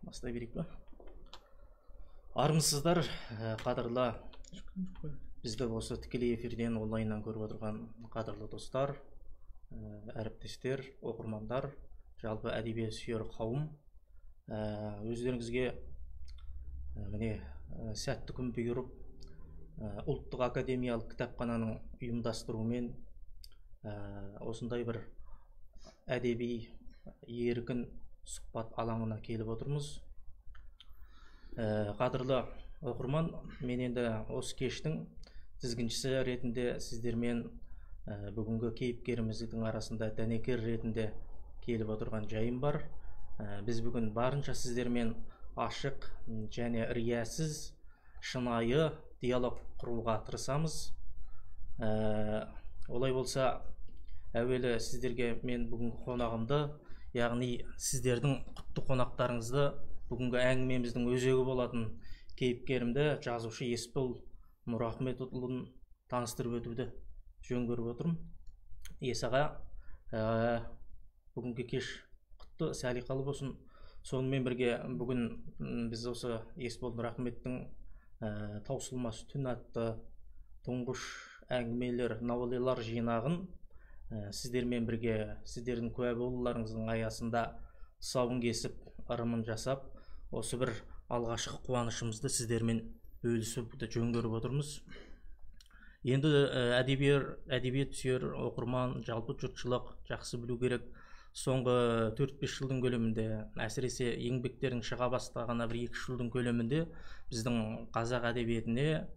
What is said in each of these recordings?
Бастай берейік па? Армысыздар, қадірлі бізді осы тікелей эфирден онлайннан көріп отырған қадірлі достар, әріптестер, оқырмандар, жалпы әдебиет сүйер қауым. Өздеріңізге міне сәтті күн бұйырып, ұлттық академиялық кітапхананың ұйымдастыруымен осындай бір әдеби еркін сұхбат алаңына келіп отырмыз. Қадірлі оқырман, мен енді осы кештің тізгіншісі ретінде сіздермен бүгінгі кейіпкеріміздің арасында дәнекер ретінде келіп отырған жайым бар. Біз бүгін барынша сіздермен ашық және риясыз, шынайы диалог құруға тырысамыз. Олай болса, әуелі сіздерге мен бүгінгі қонағымды, яғни сіздердің құтты қонақтарыңызды, бүгінгі әңгімеміздің өзегі болатын кейіпкерімді, жазушы Есбол Нұрахметұлын таныстырып өтуді жөн көріп отырмын. Есаға, бүгінгі кеш құтты, сәлиқалы болсын. Сонымен бірге бүгін біз осы Есбол Нұрахметтің таусылмас түн атты тұңғыш әңгімелер, новеллалар жинағын сіздермен бірге, сіздердің куә болуларыңыздың аясында тұсауын кесіп, ырымын жасап, осы бір алғашқы қуанышымызды сіздермен бөлісуді жөн көріп отырмыз. Енді әдебиет сүйер оқырман, жалпы жұртшылық жақсы білу керек. Соңғы 4-5 жылдың көлемінде, әсіресе еңбектердің шыға бастағаны 1-2 жылдың көлемінде біздің қазақ әдебиетіне,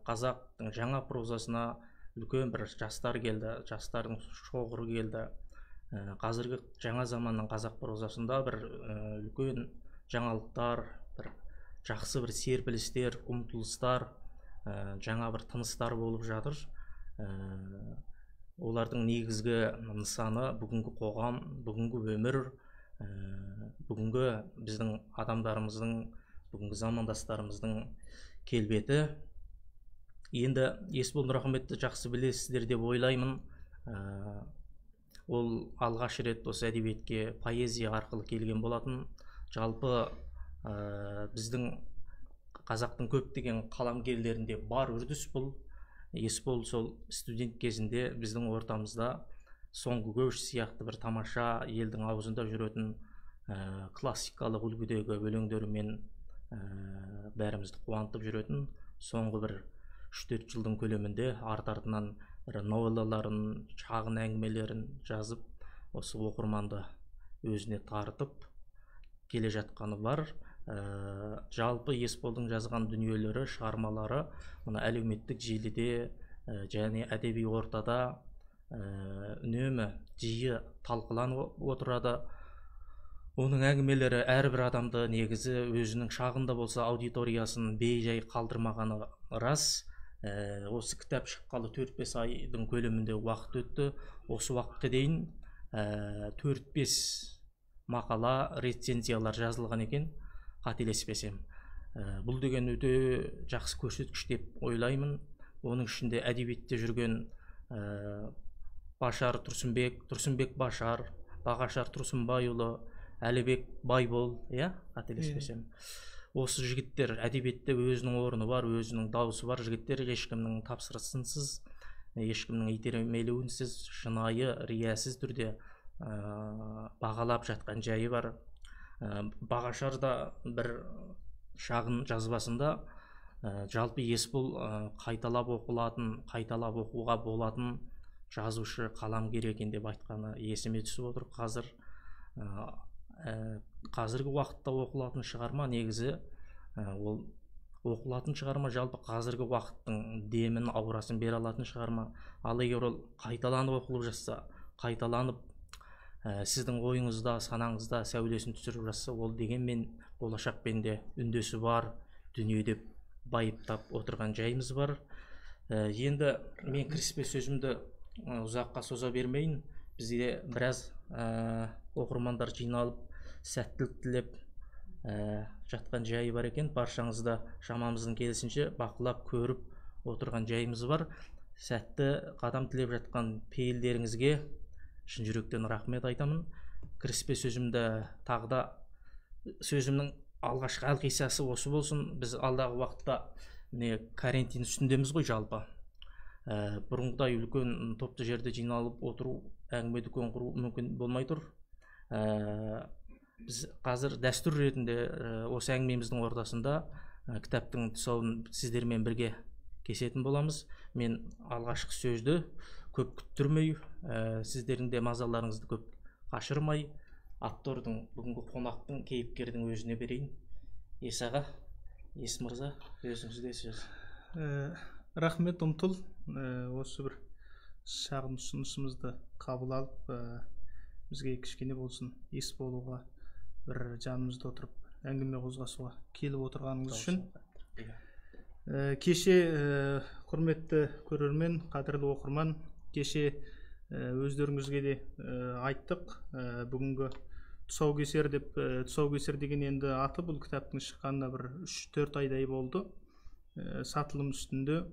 қазақтың жаңа прозасына үлкен бір жастар келді, жастардың шоғыры келді. Қазіргі жаңа заманның қазақ прозасында бір үлкен жаңалықтар, бір жақсы бір серпілістер, ұмтылыстар, жаңа бір тыныстар болып жатыр. Олардың негізгі нысаны бүгінгі қоғам, бүгінгі өмір, бүгінгі біздің адамдарымыздың, бүгінгі замандастарымыздың келбеті. Енді Есбол Нұрахметті жақсы білесіздер деп ойлаймын. Ол алғаш рет осы әдебиетке поэзия арқылы келген болатын. Жалпы біздің қазақтың көптеген қаламгерлерінде бар үрдіс бұл. Есбол сол студент кезінде біздің ортамызда соңғы көш сияқты бір тамаша елдің аузында жүретін классикалық үлгідегі өлеңдерімен бәрімізді қуантып жүретін. Соңғы бір 3-4 жылдың көлемінде арт-артынан новеллаларын, шағын әңгімелерін жазып, осы оқырманды өзіне тартып келе жатқаны бар. Жалпы Есболдың жазған дүниелері, шығармалары мұны әлеуметтік желіде және әдеби ортада үнемі жиі талқыланып отырады. Оның әңгімелері әрбір адамды негізі өзінің шағында болса аудиториясын бей-жай қалдырмағаны рас. Осы кітап шыққалы 4-5 айдың көлемінде уақыт өтті. Осы уақытқа дейін 4-5 мақала, рецензиялар жазылған екен, қателеспесем. Бұл деген өте жақсы көрсеткіш деп ойлаймын. Оның ішінде әдебиетте жүрген Башар Тұрсынбек, Тұрсынбек Башар, Бағашар Тұрсынбайұлы, Әлібек Байбол, қателеспесем. Осы жігіттер әдебиетте өзінің орны бар, өзінің дауысы бар жігіттер, ешкімнің тапсырысынсыз, ешкімнің итермелеуінсіз, шынайы, риясыз түрде бағалап жатқан жайы бар. Бағашар да бір шағын жазбасында жалпы Есбол қайталап оқылатын, қайталап оқуға болатын жазушы, қаламгер екен деп айтқаны есіме түсіп отыр. Қазіргі уақытта оқылатын шығарма негізі, ол оқылатын шығарма жалпы қазіргі уақыттың демін, аурасын бере алатын шығарма. Ал егер ол қайталанып оқылып жатса, қайталанып сіздің ойыңызда, санаңызда сәулесін түсіріп жатса, ол дегенмен болашақпен де үндесі бар дүние деп байыптап отырған жайымыз бар. Енді мен кіріспе сөзімді ұзаққа соза бермейін. Бізде біраз оқырмандар жиналып, сәттілік тілеп жатқан жайы бар екен. Баршаңызда шамамыздың келісінше бақылап көріп отырған жайымыз бар. Сәтті қадам тілеп жатқан пейілдеріңізге шын жүректен рахмет айтамын. Кіріспе сөзімді тағы да сөзімнің алғашқы алқисасы осы болсын. Біз алдағы уақытта міне карантин үстіндеміз ғой жалпы. Бұрынғыдай үлкен топты жерде жиналып отыру, әңгіме дүкен құру мүмкін болмай тұр. Біз қазір дәстүр ретінде осы әңгімеміздің ортасында кітаптың тұсауын сіздермен бірге кесетін боламыз. Мен алғашқы сөзді көп күттірмей, сіздердің де мазаларыңызды көп қашырмай, автордың, бүгінгі қонақтың, кейіпкердің өзіне берейін. Есаға, Ес мырза, өзіңізде сөз. Рахмет, Ұмтыл. Осы бір шағын ұсынысымызды қабыл алып, бізге кішкене болсын ес болуға, бір жанымызда отырып әңгіме қозғасуға келіп отырғаныңыз үшін. Кеше, құрметті көрермен, қадірлі оқырман, кеше өздеріңізге де айттық. Бүгінгі тұсаукесер деп, тұсаукесер деген енді аты, бұл кітаптың шыққанына бір 3-4 айдай болды. Сатылым үстінде.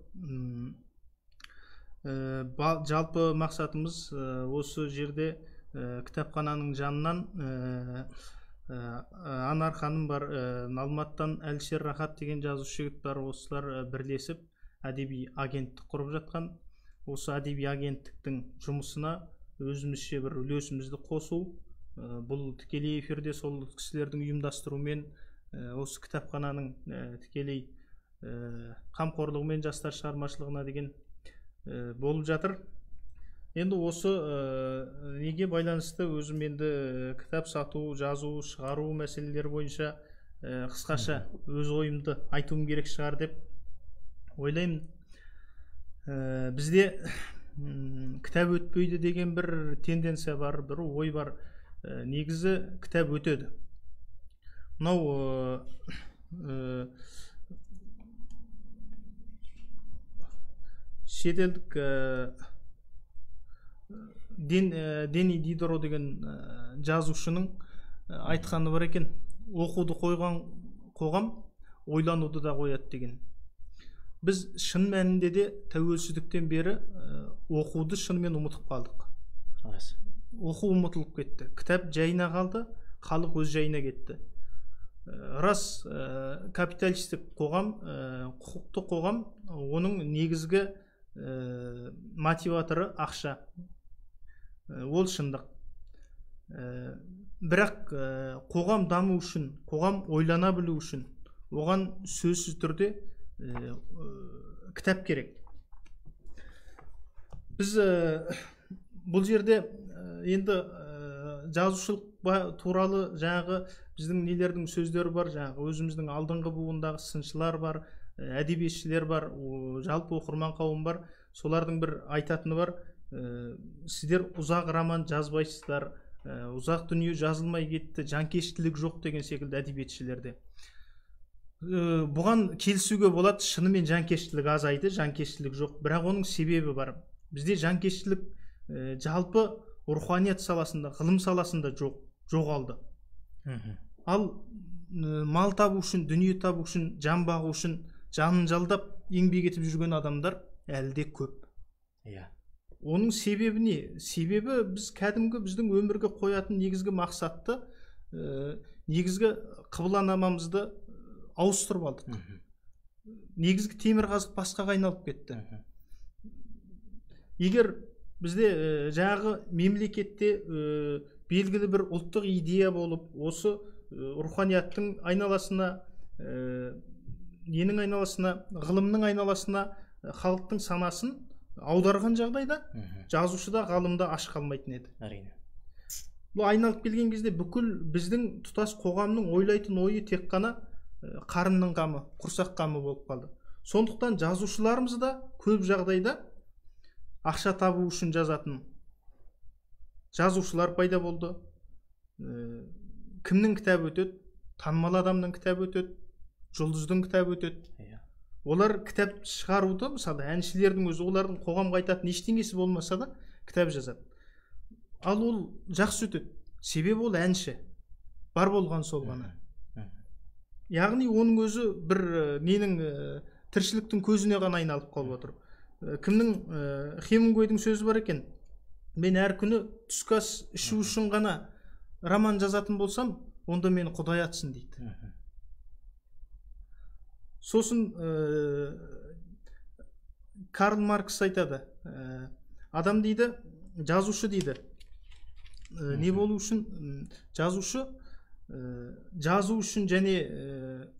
Жалпы мақсатымыз осы жерде кітапхананың жанынан Анар ханым бар, Алматыдан Әлшер Рахат деген жазушы жігіт бар. Осылар бірлесіп әдеби агенттік құрып жатқан. Осы әдеби агенттіктің жұмысына өзімізше бір үлесімізді қосу. Бұл тікелей эфирде сол кісілердің ұйымдастыруымен осы кітапхананың тікелей қамқорлығымен жастар шығармашылығына деген болып жатыр. Енді осы неге байланысты өзім енді кітап сату, жазу, шығару мәселелері бойынша қысқаша өз ойымды айтуым керек шығар деп ойлаймын. Бізде кітап өтпейді деген бір тенденция бар, бір ой бар. Негізі кітап өтеді. Мынау шетелдік Дени Дидро деген жазушының айтқаны бар екен. Оқуды қойған қоғам ойлануды да қояды деген. Біз шын мәнінде де тәуелсіздіктен бері оқуды шынымен ұмытып қалдық. Оқу ұмытылып кетті. Кітап жайына қалды, халық өз жайына кетті. Рас, капиталистік қоғам, құқықты қоғам, оның негізгі мотиваторы ақша. Ол шындық. Бірақ қоғам даму үшін, қоғам ойлана білу үшін, оған сөзсіз түрде кітап керек. Біз бұл жерде енді жазушылық туралы жаңағы біздің нелердің сөздері бар, жаңағы өзіміздің алдыңғы буындағы сыншылар бар, әдебиетшілер бар, жалпы оқырман қауым бар. Солардың бір айтатыны бар: сіздер ұзақ роман жазбайсыздар, ұзақ дүние жазылмай кетті, жанкештілік жоқ деген секілді әдебиетшілерде. Бұған келісуге болады, шынымен жанкештілік азайды, жанкештілік жоқ. Бірақ оның себебі бар. Бізде жанкештілік жалпы руханият саласында, ғылым саласында жоғалды. Ал мал табу үшін, дүние табу үшін, жан бағу үшін жанын жалдап еңбек етіп жүрген адамдар әлде көп. Оның себебі не? Себебі біз кәдімгі біздің өмірге қоятын негізгі мақсатты, негізгі қыбыланамамызды ауыстырып алдық. Негізгі темір қазық басқаға айналып кетті. Егер бізде жаңағы мемлекетте белгілі бір ұлттық идея болып, осы руханияттың айналасына, ненің айналасына, ғылымның айналасына халықтың санасын аударған жағдайда жазушыда, ғалымда аш қалмайтын еді. Әрине. Бұл айналып келген кезде бүкіл біздің тұтас қоғамның ойлайтын ойы тек қана қарынның қамы, құрсақ қамы болып қалды. Сондықтан жазушыларымыз да көп жағдайда ақша табу үшін жазатын жазушылар пайда болды. Кімнің кітабы өтеді? Танымал адамның кітабы өтеді, жұлдыздың кітабы өтеді. Олар кітап шығаруды, мысалы әншілердің өзі, олардың қоғамға айтатын ештеңесі болмаса да кітап жазады. Ал ол жақсы өтеді. Себебі ол әнші. Бар болған сол ғана. Яғни оның өзі бір ненің тіршіліктің көзіне ғана айналып қалып отыр. Кімнің Хемингуейдің сөзі бар екен: мен әр күні түскі ас ішу үшін ғана роман жазатын болсам, онда мені Құдай атсын дейді. Сосын Карл Маркс айтады, адам дейді, жазушы дейді, не болу үшін жазушы жазу үшін және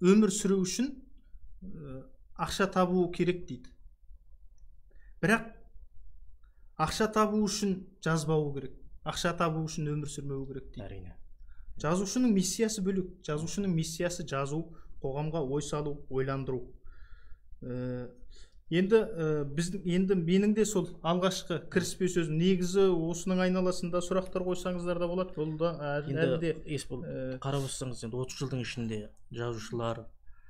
өмір сүру үшін ақша табуы керек дейді. Бірақ ақша табу үшін жазбауы керек, ақша табу үшін өмір сүрмеу керек дейді. Әрине. Жазушының миссиясы бөлек. Жазушының миссиясы жазу, қоғамға ой салу, ойландыру. Енді менің де сол алғашқы кіріспе сөзім, негізі осының айналасында сұрақтар қойсаңыздар да болады. Ол да әлде қарап отырсаңыз, енді 30 жылдың ішінде жазушылар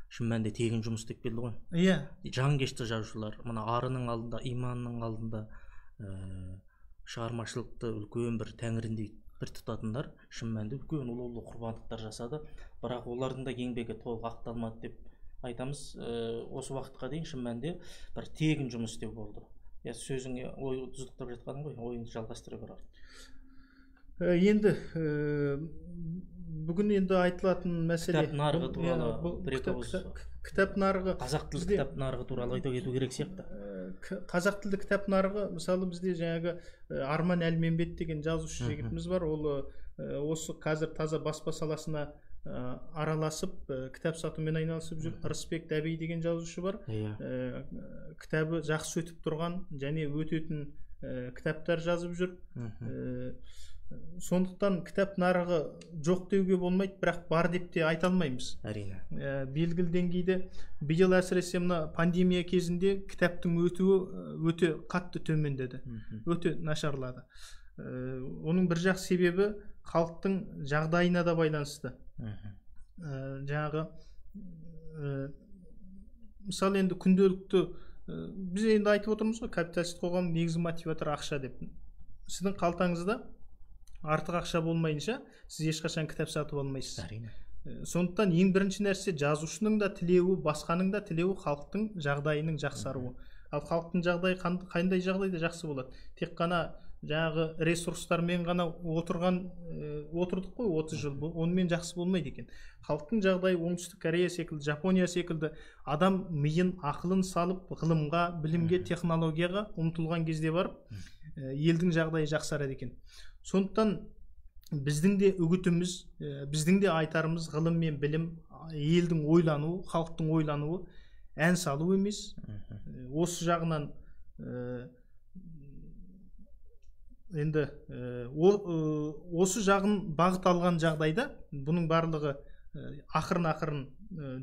шын мәнінде тегін жұмыс істеп келді ғой. Иә. Жанкешті жазушылар, мына арының алдында, иманның алдында шығармашылықты үлкен бір тәңіріндей бір тұтатындар шын мәнінде үлкен ұлы құрбандықтар жасады. Бірақ олардың да еңбегі толық ақталмады деп айтамыз. Осы уақытқа дейін шын мәнінде бір тегін жұмыс істеу болды. Сөзіңе ой тұздықтап жатқаның ғой, ойыңды жалғастыра бер. Енді бүгін енді айтылатын мәселе кітап нарығы туралы кітап нарығы, қазақ тілді кітап нарығы туралы айта кету керек сияқты. Қазақ тілді кітап нарығы, мысалы бізде жаңағы Арман Әлменбет деген жазушы жігітіміз бар. Ол осы қазір таза баспа саласына араласып кітап сатумен айналысып жүр. Рысбек Дәбей деген жазушы бар. Кітабы жақсы өтіп тұрған және өтетін кітаптар жазып жүр. Сондықтан кітап нарығы жоқ деуге болмайды, бірақ бар деп те айта алмаймыз. Әрине. Белгілі деңгейде биыл әсіресе мына пандемия кезінде кітаптың өтуі өте қатты төмендеді, өте нашарлады. Оның бір жақ себебі халықтың жағдайына да байланысты. Жаңағы мысалы енді күнделікті біз енді айтып отырмыз ғой, капиталист қоғам негізгі мотиватор ақша деп. Сіздің қалтаңызда артық ақша болмайынша сіз ешқашан кітап сатып алмайсыз. Әрине. Сондықтан ең бірінші нәрсе жазушының да тілеуі, басқаның да тілеуі халықтың жағдайының жақсаруы. Ал халықтың жағдайы қандай жағдайда жақсы болады? Тек қана жаңағы ресурстармен ғана отырдық қой 30 жыл, онымен жақсы болмайды екен. Халықтың жағдайы оңтүстік Корея секілді, Жапония секілді адам миын, ақылын салып ғылымға, білімге, технологияға ұмтылған кезде барып елдің жағдайы жақсарады екен. Сондықтан біздің де үгітіміз, біздің де айтарымыз ғылым мен білім, елдің ойлануы, халықтың ойлануы, ән салу емес. Осы жағынан енді осы жағын бағыт алған жағдайда бұның барлығы ақырын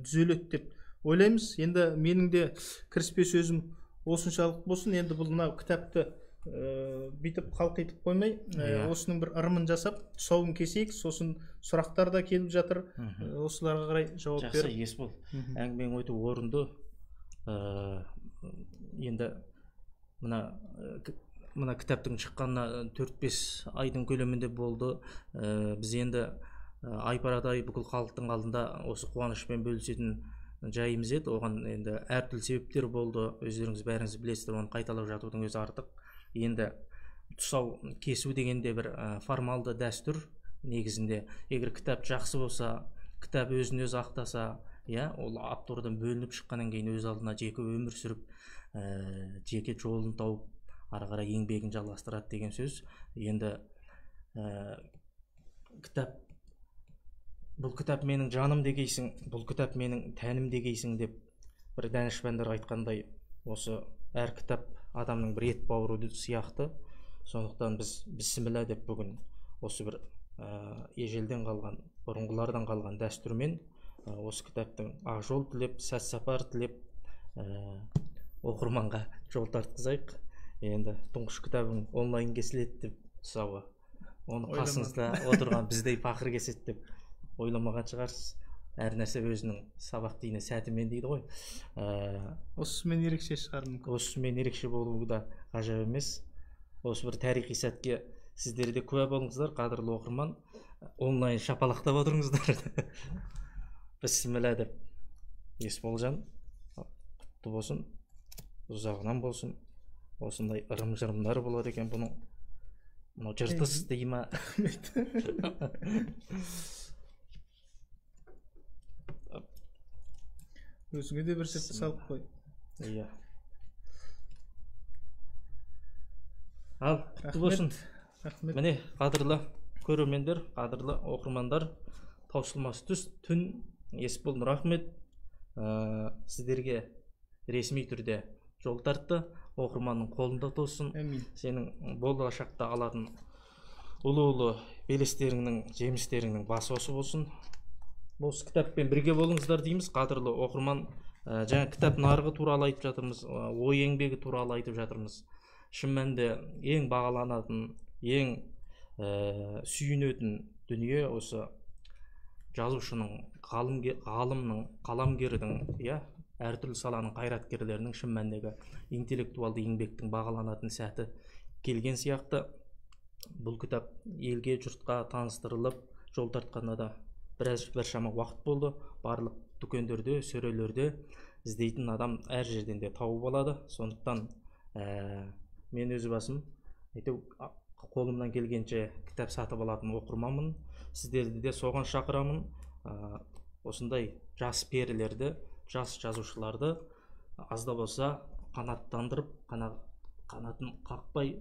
түзеледі деп ойлаймыз. Енді менің де кіріспе сөзім осыншалық болсын. Енді бұл мынау кітапты бүйтіп қалқитып қоймай, осының бір ырымын жасап, тұсауын кесейік. Сосын сұрақтар да келіп жатыр. Осыларға қарай жауап бер. Жақсы, Есбол. Әңгімең өте орынды. Енді мына кітаптың шыққанына 4-5 айдың көлемінде болды. Біз енді айпарадай бүкіл халықтың алдында осы қуанышпен бөлісетін жайымыз еді. Оған енді әртүрлі себептер болды. Өздеріңіз бәріңіз білесіздер, оны қайталап жатудың өзі артық. Енді тұсау кесу дегенде бір формалды дәстүр негізінде. Егер кітап жақсы болса, кітап өзін өзі ақтаса, ол автордан бөлініп шыққаннан кейін өз алдына жеке өмір сүріп, жеке жолын тауып, ары қарай еңбегін жалғастырады деген сөз. Енді бұл кітап менің жаным дегейсің, бұл кітап менің тәнім дегейсің деп бір данышпандар айтқандай, осы әр кітап адамның бір ет бауыры сияқты. Сондықтан біз бісміллә деп бүгін осы бір ежелден қалған, бұрынғылардан қалған дәстүрмен осы кітаптың ақ жол тілеп, сәт сапар тілеп, оқырманға жол тартқызайық. Енді тұңғыш кітабың онлайн кесіледі деп тұсауы, оны қасыңызда отырған біздей пақыр кеседі деп ойламаған шығарсыз. Әр нәрсе өзінің сабақ дейіне сәтімен дейді ғой. Осымен ерекше шығар мүмкін. Осымен ерекше болуы да ғажап емес. Осы бір тарихи сәтке сіздер де куә болыңыздар, қадірлі оқырман. Онлайн шапалақтап отырыңыздар. Бісміллә деп. Есболжан, құтты болсын, ұзағынан болсын. Осындай ырым-жырымдары болады екен бұның. Мынау жыртыс дей ма? өзіңе де бір сәтті салып қой. Иә. Ал, құтты болсын. Рахмет. Міне, қадірлі көрермендер, қадірлі оқырмандар, таусылмас түс түн Есбол Нұрахмет сіздерге ресми түрде жол тартты. Оқырманның қолында болсын. Сенің болашақта алатын ұлы белестеріңнің, жемістеріңнің басы осы болсын. Осы кітаппен бірге болыңыздар дейміз. Қадірлі оқырман, жаңа кітап нарығы туралы айтып жатырмыз, ой еңбегі туралы айтып жатырмыз. Шын мәнінде ең бағаланатын, ең сүйінетін дүние осы жазушының, ғалымның, қаламгердің, әртүрлі саланың қайраткерлерінің шын мәніндегі интеллектуалды еңбектің бағаланатын сәті келген сияқты. Бұл кітап елге, жұртқа таныстырылып, жол тартқанына да біршама уақыт болды. Барлық дүкендерде, сөрелерде іздейтін адам әр жерден де тауып алады. Сондықтан мен өз басым қолымнан келгенше кітап сатып алатын оқырманмын. Сіздерді де соған шақырамын. Осындай жас перілерді, жас жазушыларды аз да болса қанаттандырып, қанатын қақпай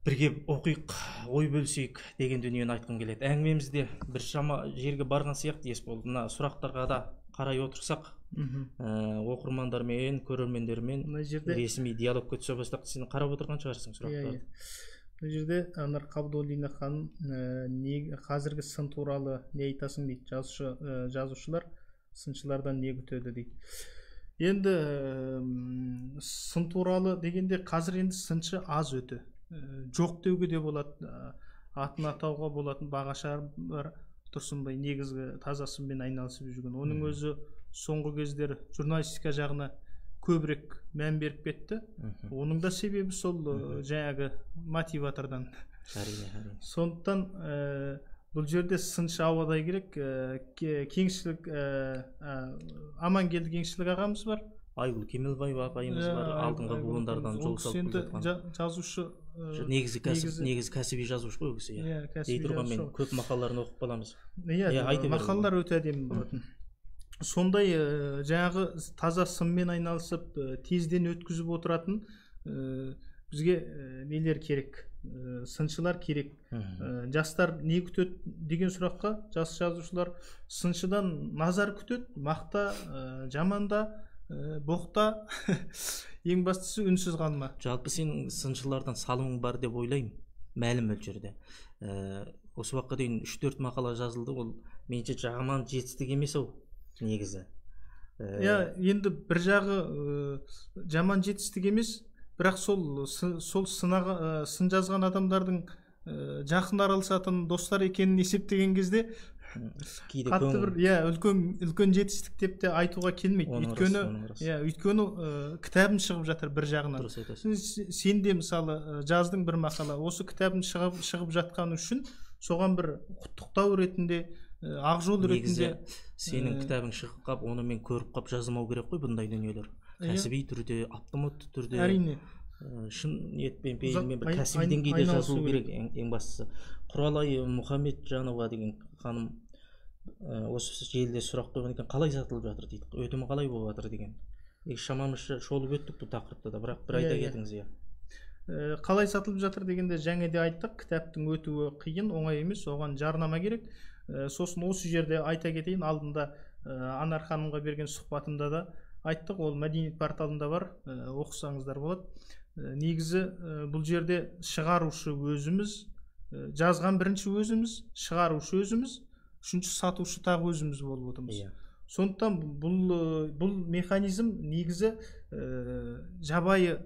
бірге оқиық, ой бөлісейік деген дүниені айтқым келеді. Әңгімемізде біршама жерге барған сияқты Есбол. Мына сұрақтарға да қарай отырсақ, оқырмандармен, көрермендермен ресми диалогқа түсе бастық. Сен қарап отырған шығарсың сұрақтарды. Бұл жерде Анар Қабдолдина ханым қазіргі сын туралы не айтасың дейді. Жазушылар сыншылардан не күтеді дейді. Енді сын туралы дегенде қазір енді сыншы аз өте. Жоқ деуге де болады, атын атауға болатын бағашар бар. Тұрсынбай негізгі таза сынмен айналысып жүрген. Оның өзі соңғы кездері журналистика жағына көбірек мән беріп кетті. Оның да себебі сол жаңағы мотиватордан. Сондықтан бұл жерде сыншы ауадай керек. Кеңшілік, Амангелді Кеңшілік ағамыз бар. Айгүл Кемелбаев апайымыз бар, алдыңғы буындардан жол салып жатқан. Жазушы, негізі кәсіби жазушы ғой кісі. Дей тұрған мен көп мақалаларын оқып қаламыз. Мақалалар өте әдемі болатын. Сондай жаңағы таза сынмен айналысып, тезден өткізіп отыратын бізге нелер керек, сыншылар керек. Жастар не күтеді деген сұраққа жас жазушылар сыншыдан назар күтеді, мақта, жаманда, боқта, ең бастысы үнсіз қалма. Жалпы сен сыншылардан салымың бар деп ойлаймын, мәлім мөлшерде. Осы уақытқа дейін 3-4 мақала жазылды, ол меніңше жаман жетістік емес ау негізі. Енді бір жағы жаман жетістік емес, бірақ сол сын жазған адамдардың жақын араласатын достар екенін есептеген кезде қатты бір үлкен жетістік деп те айтуға келмейді. Өйткені кітабым шығып жатыр бір жағынан. Сен де мысалы жаздың бір мақала, осы кітабым шығып жатқаны үшін соған бір құттықтау ретінде, ақ жол ретінде. Сенің кітабың шығып қап, оны мен көріп қап жазылмау керек қой бұндай дүниелер. Кәсіби түрде, автоматты түрде. Әрине. Шын ниетпен, пейілмен бір кәсіби деңгейде жазылу керек ең бастысы. Құралай Мұхамеджанова деген ханым осы желіде сұрақ қойған екен, қалай сатылып жатыр дейді, өтімі қалай болып жатыр деген. Шамамызша шолып өттік бұл тақырыпта да, бірақ бір айта кетіңіз. Қалай сатылып жатыр дегенде жаңа де айттық, кітаптың өтуі қиын, оңай емес, оған жарнама керек. Сосын осы жерде айта кетейін, алдында Анар ханымға берген сұхбатымда да айттық, ол Мәдениет порталында бар, оқысаңыздар болады. Негізі бұл жерде шығарушы өзіміз, жазған бірінші өзіміз, шығарушы өзіміз, үшінші сатушы тағы өзіміз болып отырмыз. Сондықтан бұл механизм негізі жабайы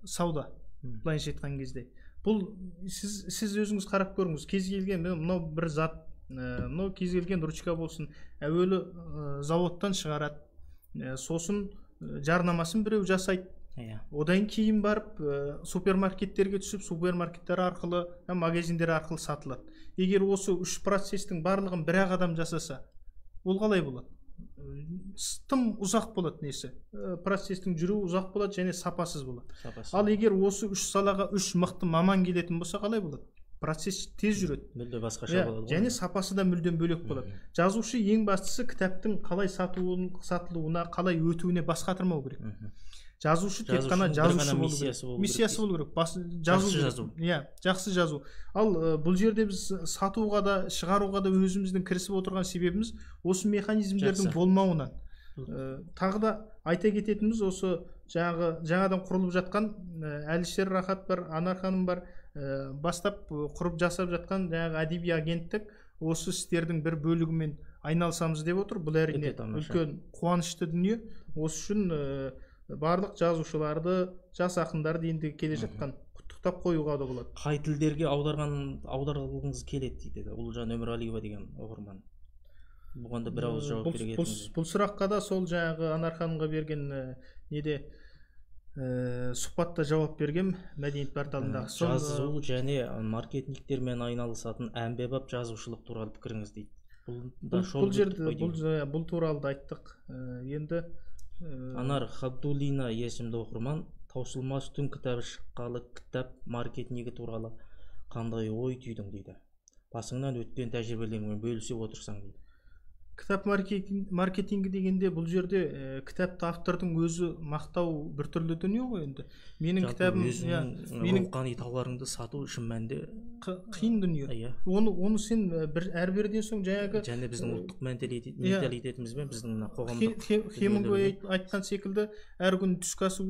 сауда, былайша айтқан кезде. Бұл сіз өзіңіз қарап көріңіз, кез келген мынау бір зат, мынау кез келген ручка болсын, әуелі заводтан шығарады, сосын жарнамасын біреу жасайды. Одан кейін барып супермаркеттерге түсіп, супермаркеттер арқылы, магазиндер арқылы сатылады. Егер осы үш процестің барлығын бір-ақ адам жасаса, ол қалай болады? Тым ұзақ болады несі. Процестің жүруі ұзақ болады және сапасыз болады. Ал егер осы үш салаға үш мықты маман келетін болса, қалай болады? процесс тез жүреді. Мүлде басқаша болады ғой. Және сапасы да мүлдем бөлек болады. Жазушы ең бастысы кітаптың қалай сатылуына, қалай өтуіне бас қатырмау керек. Жазушы тек қана жазушы болу керек. Миссиясы болу керек. Жақсы жазу. Жақсы жазу. Ал бұл жерде біз сатуға да, шығаруға да өзіміздің кірісіп отырған себебіміз осы механизмдердің болмауынан. Тағы да айта кететініміз осы жаңадан құрылып жатқан Әлішер Рахат бар, Анар ханым бар, бастап құрып жасап жатқан жаңағы әдеби агенттік осы істердің бір бөлігімен айналысамыз деп отыр. Бұл әрине үлкен қуанышты дүние. Осы үшін барлық жазушыларды, жас ақындарды енді келе жатқан құттықтап қоюға да болады. Қай тілдерге аударғыңыз келеді дейді Ұлжан Өмірәлиева деген оқырман. Бұған да бір ауыз жауап бере кетіңіз. Бұл сұраққа да сол жаңағы Анар ханымға берген сұхбатта жауап бергем. Мәдениет порталындағы жазу және маркетингтермен айналысатын әмбебап жазушылық туралы пікіріңіз дейді. Бұл туралы да айттық. Енді Анар Хабдулина есімді оқырман таусылмас түн кітабы шыққалы кітап маркетингі туралы қандай ой түйдің дейді. Басыңнан өткен тәжірибелеріңмен бөлісе отырсаң дейді. Кітап маркетингі дегенде бұл жерде кітапты автордың өзі мақтау біртүрлі дүние ғой енді. Менің кітабым рухани тауарыңды сату үшін мәнде қиын дүние. Оны сен әрберден соң және біздің ұлттық менталитетімізбен біздің қоғамдық Хемингуэй айтқан секілді әр күн түскі ас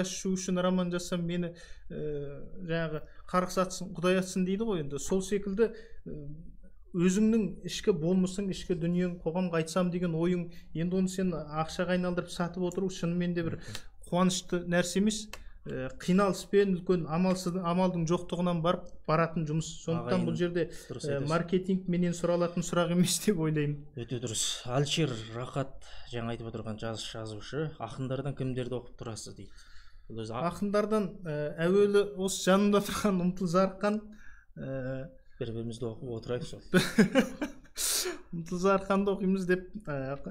ішу үшін роман жазсам мені жаңағы қарғыс атсын, Құдай атсын дейді ғой енді. Сол секілді өзіңнің ішкі болмысың, ішкі дүниең қоғамға айтсам деген ойың, енді оны сен ақшаға айналдырып сатып отыру шынымен де бір қуанышты нәрсе емес. Қиналыспен, үлкен амалдың жоқтығынан баратын жұмыс. Сондықтан бұл жерде маркетинг менен сұралатын сұрақ емес деп ойлаймын. Өте дұрыс. Әлішер Рахат жаңа айтып отырған жазушы, ақындардан кімдерді оқып тұрасыз дейді. Ақындардан әуелі осы жанымда тұрған Ұмтыл Зарқан, бір-бірімізді оқып отырайық сол. Ұмтыл Зарқанды оқимыз деп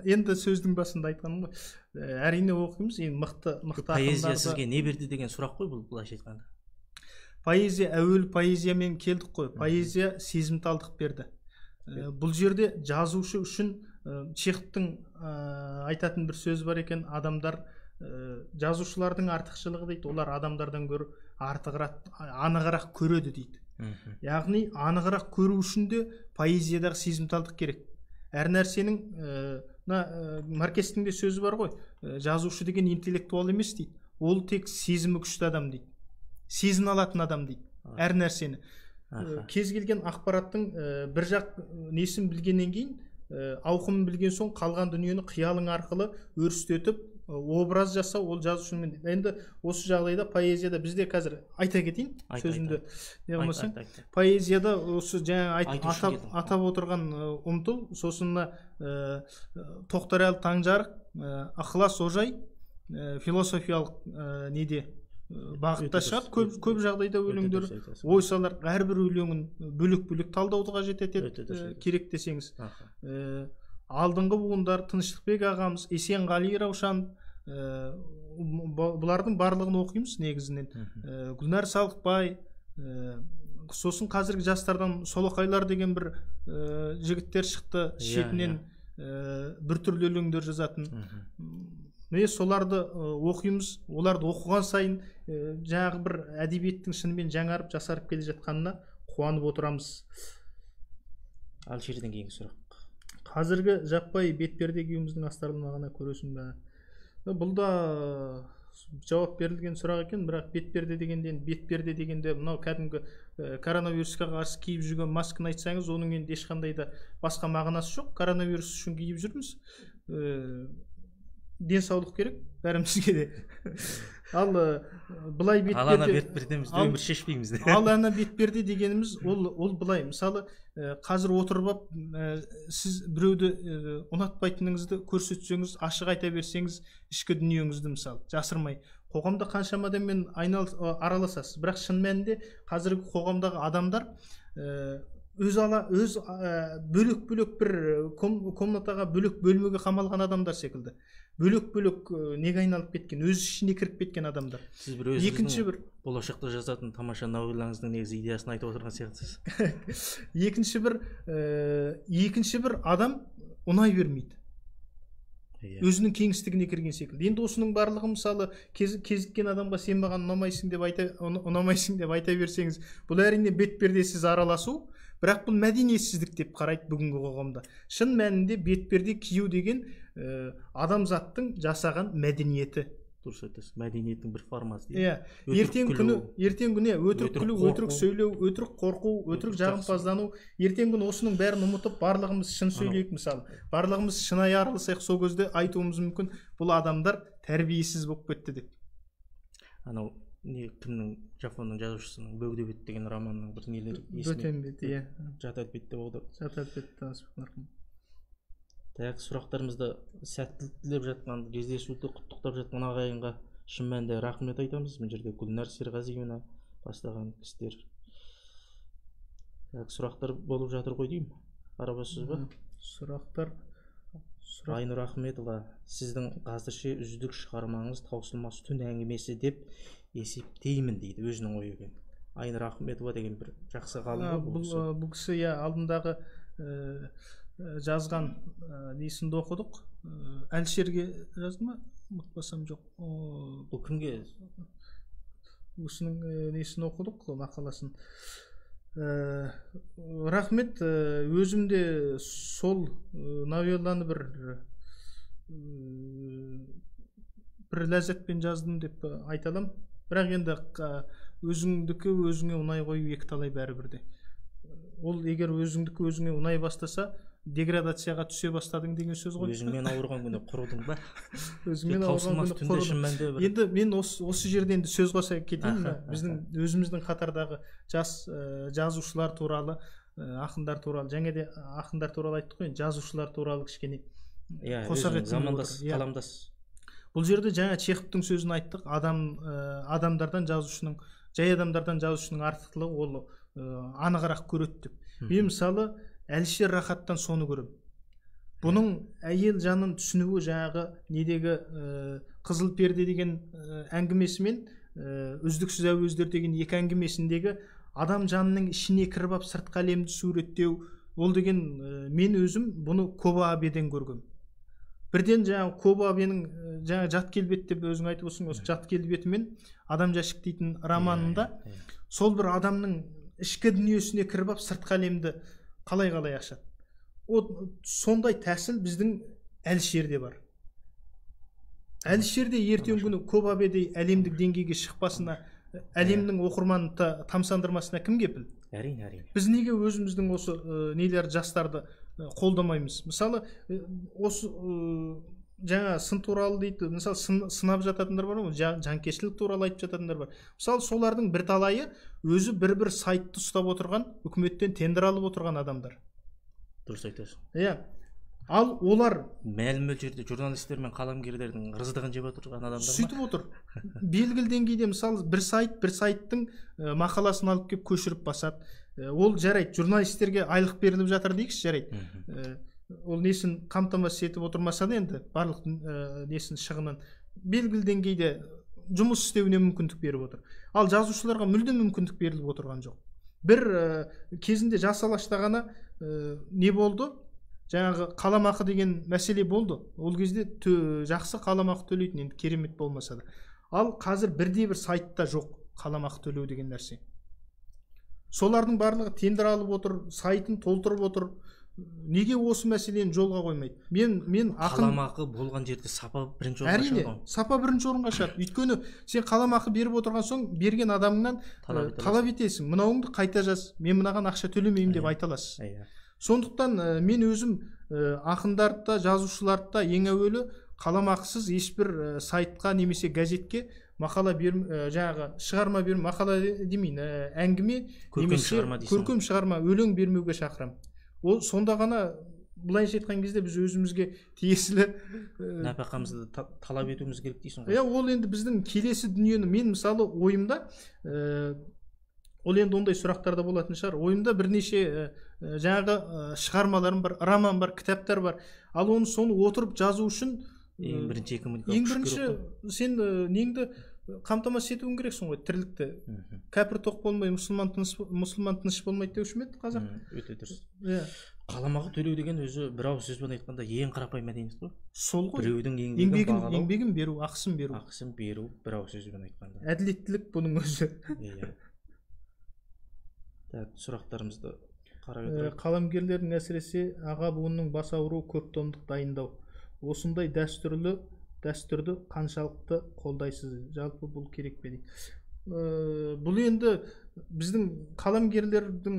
енді сөздің басында айтқаным ғой. Әрине оқимыз, енді мықты поэзия сізге не берді деген сұрақ қой бұл, былайша айтқанда. Поэзия, әуелі поэзиямен келдік қой. Поэзия сезімталдық берді. Бұл жерде жазушы үшін Чеховтың айтатын бір сөз бар екен, адамдар жазушылардың артықшылығы дейді, олар адамдардан гөрі анығырақ көреді дейді. Яғни анығырақ көру үшін де поэзиядағы сезімталдық керек. Әр нәрсенің Маркестің де сөзі бар ғой, жазушы деген интеллектуал емес дейді, ол тек сезімі күшті адам дейді, сезін алатын адам дейді әр нәрсені. Кез келген ақпараттың бір жақ несін білгеннен кейін, ауқымын білген соң қалған дүниені қиялың арқылы өрістетіп образ жасау, ол жазушымен. Енді осы жағдайда поэзияда бізде қазір айта кетейін сөзімді, не болмаса поэзияда осы жаңа атап отырған Ұмтыл, сосын Тоқтарәлі Таңжарық, Ықылас Ожай философиялық неде бағытта шығады. Көп жағдайда өлеңдер, ой салар, әрбір өлеңін бөлек-бөлек талдауды қажет етеді керек десеңіз. Алдыңғы буындар Тыныштықбек ағамыз, Есенғали Раушан, бұлардың барлығын оқимыз негізінен. Гүлнәр Салықбай, сосын қазіргі жастардан Солоқайлар деген бір жігіттер шықты, шетінен біртүрлі өлеңдер жазатын. Соларды оқимыз, оларды оқыған сайын жаңағы бір әдебиеттің шынымен жаңарып, жасарып келе жатқанына қуанып отырамыз. Әлішерден кейінгі сұрақ. Қазіргі жаппай бетперде киюіміздің астарлығына көресің бе? Бұл да жауап берілген сұрақ екен, бірақ бетперде дегенде мынау кәдімгі коронавирусқа қарсы киіп жүрген масканы айтсаңыз, оның енді ешқандай да басқа мағынасы жоқ. Коронавирус үшін киіп жүрміз. Денсаулық керек бәрімізге де. Ал былай бетперде дегеніміз ол былай. Мысалы, қазір отырып сіз біреуді ұнатпайтыныңызды көрсетсеңіз, ашық айта берсеңіз, ішкі дүниеңізді мысалы жасырмай, қоғамда қаншама адаммен араласасыз. Бірақ шын мәнінде қазіргі қоғамдағы адамдар өз бөлек бір комнатаға бөлек бөлмеге қамалған адамдар секілді бөлек неге айналып кеткен, өз ішіне кіріп кеткен адамдар. Сіз бір өзіңіздің болашақта жазатын тамаша новеллаңыздың негізі идеясын айтып отырған сияқтысыз. екінші бір адам ұнай бермейді, өзінің кеңістігіне кірген секілді. Енді осының барлығы мысалы кезіккен адамға сен маған ұнамайсың деп айта берсеңіз, бұл әрине бетпердесіз араласу, бірақ бұл мәдениетсіздік деп қарайды бүгінгі қоғамда. Шын мәнінде бетперде кию деген адамзаттың жасаған мәдениеті. Дұрыс айтасыз, мәдениеттің бір формасы. Ертең күні өтірік күлу, өтірік сөйлеу, өтірік қорқу, өтірік жағымпаздану, ертең күні осының бәрін ұмытып барлығымыз шын сөйлейік. Мысалы барлығымыз шынайы араласайық, сол кезде айтуымыз мүмкін, бұл адамдар тәрбиесіз болып кетті деп. Анау кімнің, жапонның жазушысының Бөгде бет деген романның бір нелері есіме. Жат әлпет деп аударып. Жат әлпет, рахмет. Сұрақтарымызды сәттілік тілеп жатқан, кездесуді құттықтап жатқан ағайынға шын мәнінде рахмет айтамыз. Бұл жерде Гүлнар Серғазиевна бастаған кісілер. Сұрақтар болып жатыр ғой деймін. Қарабасыз ба? Сұрақтар. Айнұр Ахметова, сіздің қазірше үздік шығармаңыз таусылмас түн әңгімесі деп есептеймін дейді, өзінің ойы екен. Айнұр Ахметова деген бір жақсы ғалым ғой. Бұл кісі алдындағы жазған несінде оқыдық. Әлшерге жазды ма? Ұмытпасам жоқ. Бұл кімге? Осының несін оқыдық, мақаласын. Рахмет, өзімде сол новелланы бір ләззатпен жаздым деп айта аламын. Бірақ енді өзіңдікі өзіңе ұнай қою екі талай бәрібірде. Ол егер өзіңдікі өзіңе ұнай бастаса, деградацияға түсе бастадың деген сөз ғой. Өзіңмен ауырған күні құрудың ба? Өзіңмен ауырған күні құрудың. Енді мен осы жерде енді сөз қоса кетейін. Біздің өзіміздің қатардағы жас жазушылар туралы, ақындар туралы, және де ақындар туралы айттық қой, жазушылар туралы кішкене қоса кетсем қаламдас. Бұл жерде жаңа Чеховтың сөзін айттық. Адамдардан жазушының, жай адамдардан жазушының артықтылығы ол анығырақ көреді деп. Мен мысалы Әлішер Рахаттан соны көрем. Бұның әйел жанын түсінуі жаңағы недегі Қызыл перде деген әңгімесімен үздіксіз әуездер деген екі әңгімесіндегі адам жанының ішіне кіріп алып сыртқы әлемді суреттеу, ол деген мен өзім бұны Коба Абеден көргем. Бірден жаңағы Коба Абенің жаңа Жат келбет деп өзің айтып отырсың, осы Жат келбетімен Адам жәшік дейтін романында сол бір адамның ішкі дүниесіне кіріп алып сыртқы әлемді қалай ашады. Сондай тәсіл біздің Әлішерде бар. Әлішерде ертең күні Коба Абедей әлемдік деңгейге шықпасына, әлемнің оқырманын тамсандырмасына кім кепіл? Әрине. Біз неге өзіміздің осы нелер жастарды қолдамаймыз? Мысалы, осы жаңа сын туралы дейді, мысалы сынап жататындар бар, жанкештілік туралы айтып жататындар бар. Мысалы, солардың бір талайы өзі бір сайтты ұстап отырған, үкіметтен тендер алып отырған адамдар. Дұрыс айтасың. Ал олар мәлім мөлшерде журналистер мен қаламгерлердің ырыздығын жеп отырған адамдар ма? Сөйтіп отыр. Белгілі деңгейде мысалы бір сайттың мақаласын алып келіп көшіріп басады. Ол жарайды, журналистерге айлық беріліп жатыр дейікші, жарайды. Ол несін қамтамасыз етіп отырмаса да енді барлық несін шығынын белгілі деңгейде жұмыс істеуіне мүмкіндік беріп отыр. Ал жазушыларға мүлдем мүмкіндік беріліп отырған жоқ. Бір кезінде жас алашта ғана не болды? Жаңағы қаламақы деген мәселе болды. Ол кезде жақсы қаламақы төлейтін, енді керемет болмаса да. Ал қазір бірде бір сайтта жоқ қаламақы төлеу деген нәрсе. Солардың барлығы тендер алып отыр, сайтын толтырып отыр. Неге осы мәселені жолға қоймайды? Мен қаламақы болған жерде сапа бірінші орынға шығады. Әрине, сапа бірінші орынға шығады. Өйткені сен қаламақы беріп отырған соң берген адамыңнан талап етесің. Мынауыңды қайта жаз, мен мынаған ақша төлемеймін деп айта аласыз. Сондықтан мен өзім ақындарды да, жазушыларды да ең әуелі қаламақысыз ешбір сайтқа немесе газетке мақала жаңағы шығарма мақала демейін, әңгіме немесе көркем шығарма, өлең бермеуге шақырамын. Ол сонда ғана, былайша айтқан кезде біз өзімізге тиесілі нәпақамызды талап етуіміз керек дейсің ғой. Ол енді біздің келесі дүниені, мен мысалы ойымда ол енді ондай сұрақтар да болатын шығар. Ойымда бірнеше жаңағы шығармаларым бар, роман бар, кітаптар бар. Ал соны отырып жазу үшін ең бірінші ең бірінші сен неңді қамтамасыз етуің керексің ғой, тірлікті. Кәпір тоқ болмай, мұсылман тыныш болмайды деуші ме еді қазақ? Өте дұрыс. Қаламақы төлеу деген өзі бір ауыз сөзбен айтқанда ең қарапайым мәдениет қой. Сол ғой. Біреудің еңбегін беру, ақысын беру. Ақысын беру, бір ауыз сөзбен айтқанда. Әділеттілік бұның өзі. Иә. Так, сұрақтарымызды қарап отырайық. Қаламгерлердің әсіресе аға буынның бас ауруы көп томдық дайындау. Осындай дәстүрді қаншалықты қолдайсыз? Жалпы бұл керек пе дейді. Бұл енді біздің қаламгерлердің,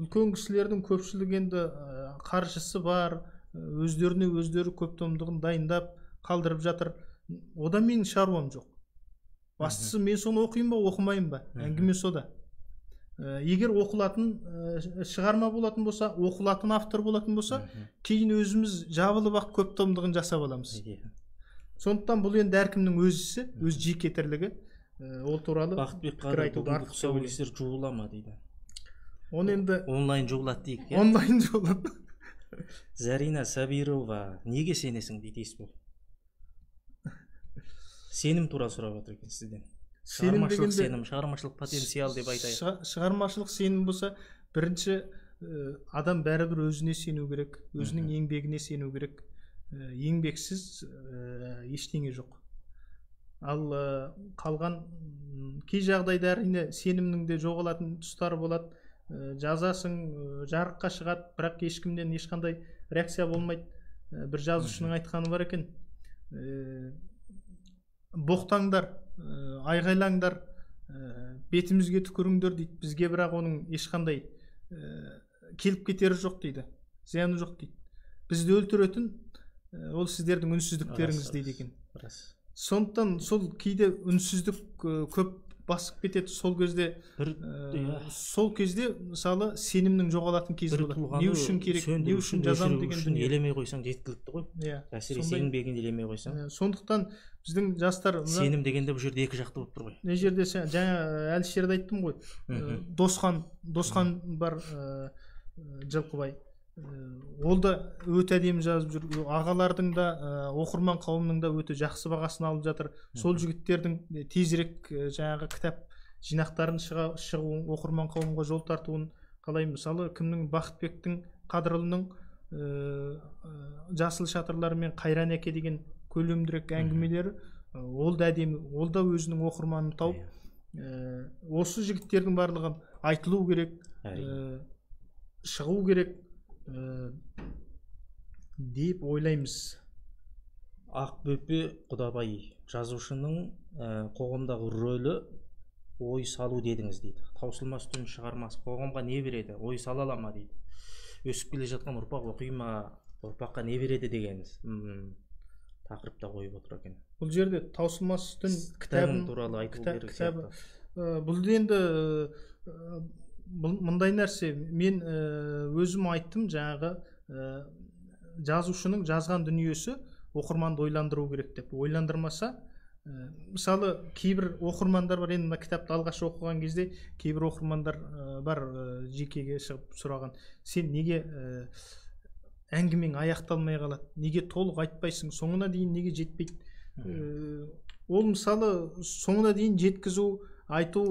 үлкен кісілердің көпшілігі енді қаржысы бар, өздері көп томдығын дайындап қалдырып жатыр. Одан менің шаруам жоқ. Бастысы мен соны оқимын ба, оқымайын ба? Әңгіме сода. Егер оқылатын шығарма болатын болса, оқылатын автор болатын болса, кейін өзіміз жабылып ақ көп томдығын жасап аламыз. Сондықтан бұл енді әркімнің өз ісі, өз жеке тірлігі. Ол туралы пікір айтуды артық тұсаукесер жуыла ма дейді. Оны енді онлайн жуылады дейік. Онлайн жуылады. Зарина Сабирова, неге сенесің дейді Есбол. Сенім туралы сұрап отыр екен сізден. Шығармашылық сенім, шығармашылық потенциал деп айтайық. Шығармашылық сенім болса, бірінші адам бәрібір өзіне сену керек, өзінің еңбегіне сену керек. Еңбексіз ештеңе жоқ. Ал қалған кей жағдайда әрине сенімнің де жоғалатын тұстары болады. Жазасың, жарыққа шығады, бірақ ешкімнен ешқандай реакция болмайды. Бір жазушының айтқаны бар екен. Боқтаңдар, айғайлаңдар, бетімізге түкіріңдер дейді. Бізге бірақ оның ешқандай келіп кетері жоқ дейді. Зияны жоқ дейді. Бізді өлтіретін ол сіздердің үнсіздіктеріңіз дейді екен. Сондықтан сол кейде үнсіздік көп басып кетеді. Сол кезде мысалы сенімнің жоғалатын кезі болады. Не үшін керек, не үшін жазам деген елемей қойсаң жеткілікті ғой. Әсіресе еңбегін елемей қойсаң. Сондықтан біздің жастар сенім дегенде бұл жерде екі жақты болып тұр ғой. Не жерде жаңа Әлішерді айттым ғой. Досхан бар, Жылқыбай. Ол да өте әдемі жазып жүр. Ағалардың да, оқырман қауымның да өте жақсы бағасын алып жатыр. Сол жігіттердің тезірек жаңағы кітап жинақтарын шығуын, оқырман қауымға жол тартуын қалаймын. Мысалы, кімнің Бақытбектің, Қадырұлының Жасыл шатырлары мен Қайран әке деген көлемдірек әңгімелері, ол да әдемі, ол да өзінің оқырманын тауып, осы жігіттердің барлығы айтылу керек, шығу керек деп ойлаймыз. Ақбөпе Құдабай, жазушының қоғамдағы рөлі ой салу дедіңіз дейді. Таусылмас түн шығармасы қоғамға не береді, ой сала ала ма дейді. Өсіп келе жатқан ұрпақ оқи ма, ұрпаққа не береді дегеніз тақырыпта қойып отыр екен. Бұл жерде таусылмас түн кітабын туралы айту керек. Бұл енді мындай нәрсе, мен өзім айттым, жаңағы жазушының жазған дүниесі оқырманды ойландыру керек деп. Ойландырмаса, мысалы кейбір оқырмандар бар, енді кітапты алғаш оқыған кезде кейбір оқырмандар бар, жекеге шығып сұраған, сен неге әңгімең аяқталмай қалады, неге толық айтпайсың, соңына дейін неге жетпейді? Ол мысалы соңына дейін жеткізу, айту,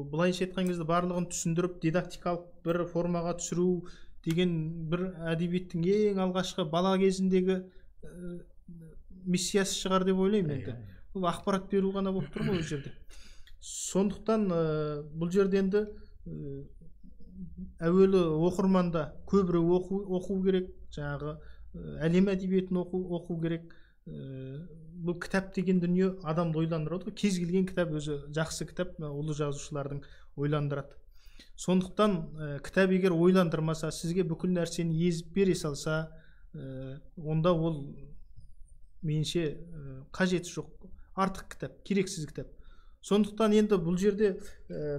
былайша айтқан кезде барлығын түсіндіріп дидактикалық бір формаға түсіру деген бір әдебиеттің ең алғашқы бала кезіндегі миссиясы шығар деп ойлаймын енді. Бұл ақпарат беру ғана болып тұр ғой ол жерде. Сондықтан бұл жерде енді әуелі оқырманда көбірек оқу керек, жаңағы әлем әдебиетін оқу керек. Бұл кітап деген дүние адамды ойландырады ғой. Кез келген кітап өзі жақсы кітап, ұлы жазушылардың ойландырады. Сондықтан кітап егер ойландырмаса, сізге бүкіл нәрсені езіп бере салса, онда ол меніңше қажеті жоқ. Артық кітап, керексіз кітап. Сондықтан енді бұл жерде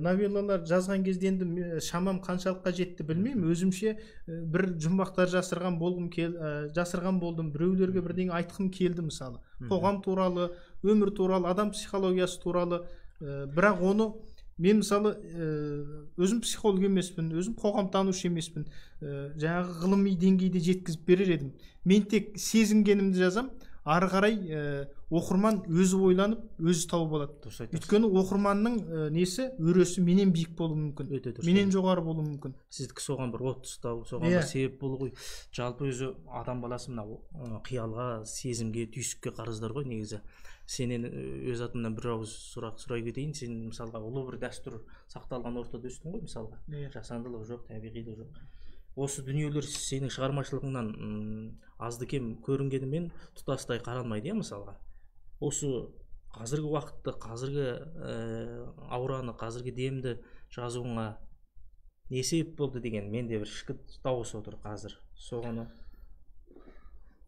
новеллалар жазған кезде енді шамам қаншалыққа жетті білмеймін. Өзімше бір жұмбақтар жасырған болдым, біреулерге бірдеңе айтқым келді мысалы. Қоғам туралы, өмір туралы, адам психологиясы туралы, бірақ оны мен мысалы өзім психолог емеспін, өзім қоғамтанушы емеспін, жаңағы ғылыми деңгейде жеткізіп берер едім. Мен тек сезінгенімді жазам, ары қарай оқырман өзі ойланып, өзі тауып алады. Өйткені оқырманның несі, өресі менен биік болуы мүмкін, менен жоғары болуы мүмкін. Сіздікі соған бір от ұстау, соған бір себеп болу ғой. Жалпы өзі адам баласы мына қиялға, сезімге, түйсікке қарыздар ғой негізі. Сенен өз атымнан бір ауыз сұрақ сұрай кетейін. Сен мысалға ұлы бір дәстүр сақталған ортада өстің ғой мысалға. Жасандылық жоқ, табиғилық жоқ. Осы дүниелер сенің шығармашылығыңнан азды кем көрінгенімен тұтастай қаралмайды, мысалға. Осы қазіргі уақытты, қазіргі аураны, қазіргі демді жазуыңа не себеп болды деген менде бір ішкі дауыс отыр қазір. Соны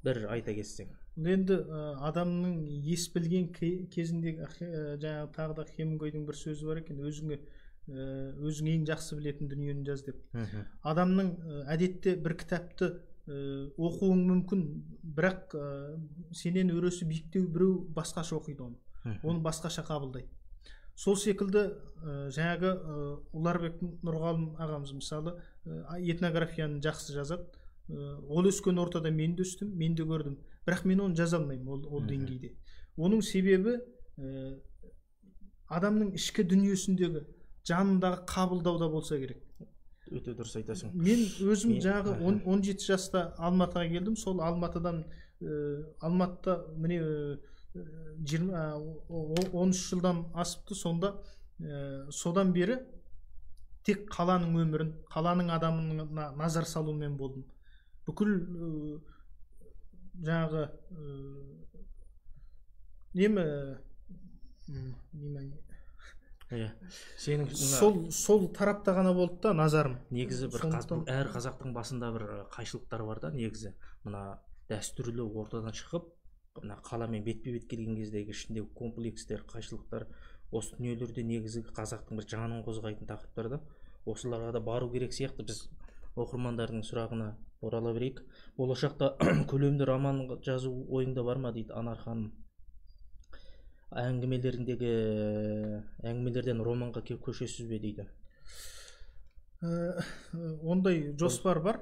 бір айта кетсең. Енді адамның ес білген кезіндегі жаңағы тағы да Хемингуейдің бір сөзі бар екен, өзің ең жақсы білетін дүниені жаз деп. Адамның әдетте бір кітапты оқуың мүмкін, бірақ сенен өресі биіктеу біреу басқаша оқиды оны басқаша қабылдайды. Сол секілді жаңағы Ұларбек Нұрғалым ағамыз мысалы этнографияны жақсы жазады. Ол өскен ортада мен де өстім, мен де көрдім, бірақ мен оны жаза алмаймын ол деңгейде. Оның себебі адамның ішкі дүниесіндегі, жанындағы қабылдауда болса керек. Өте дұрыс айтасың. Мен өзім жаңағы 17 жаста Алматыға келдім. Сол Алматыдан Алматыда міне 13 жылдан асыпты. Сонда содан бері тек қаланың өмірін, қаланың адамына назар салумен болдым. Бүкіл жаңағы сол тарапта ғана болды да назарым. Негізі бір әр қазақтың басында бір қайшылықтар бар да, негізі мына дәстүрлі ортадан шығып мына қаламен бетпе-бет келген кездегі ішіндегі комплекстер, қайшылықтар, осы дүниелерде негізі қазақтың бір жанын қозғайтын тақырыптар да. Осыларға да бару керек сияқты. Біз оқырмандардың сұрағына орала берейік. Болашақта көлемді роман жазу ойыңда бар ма дейді Анар ханым. Әңгімелерден романға көшесіз бе дейді. Ондай жоспар бар.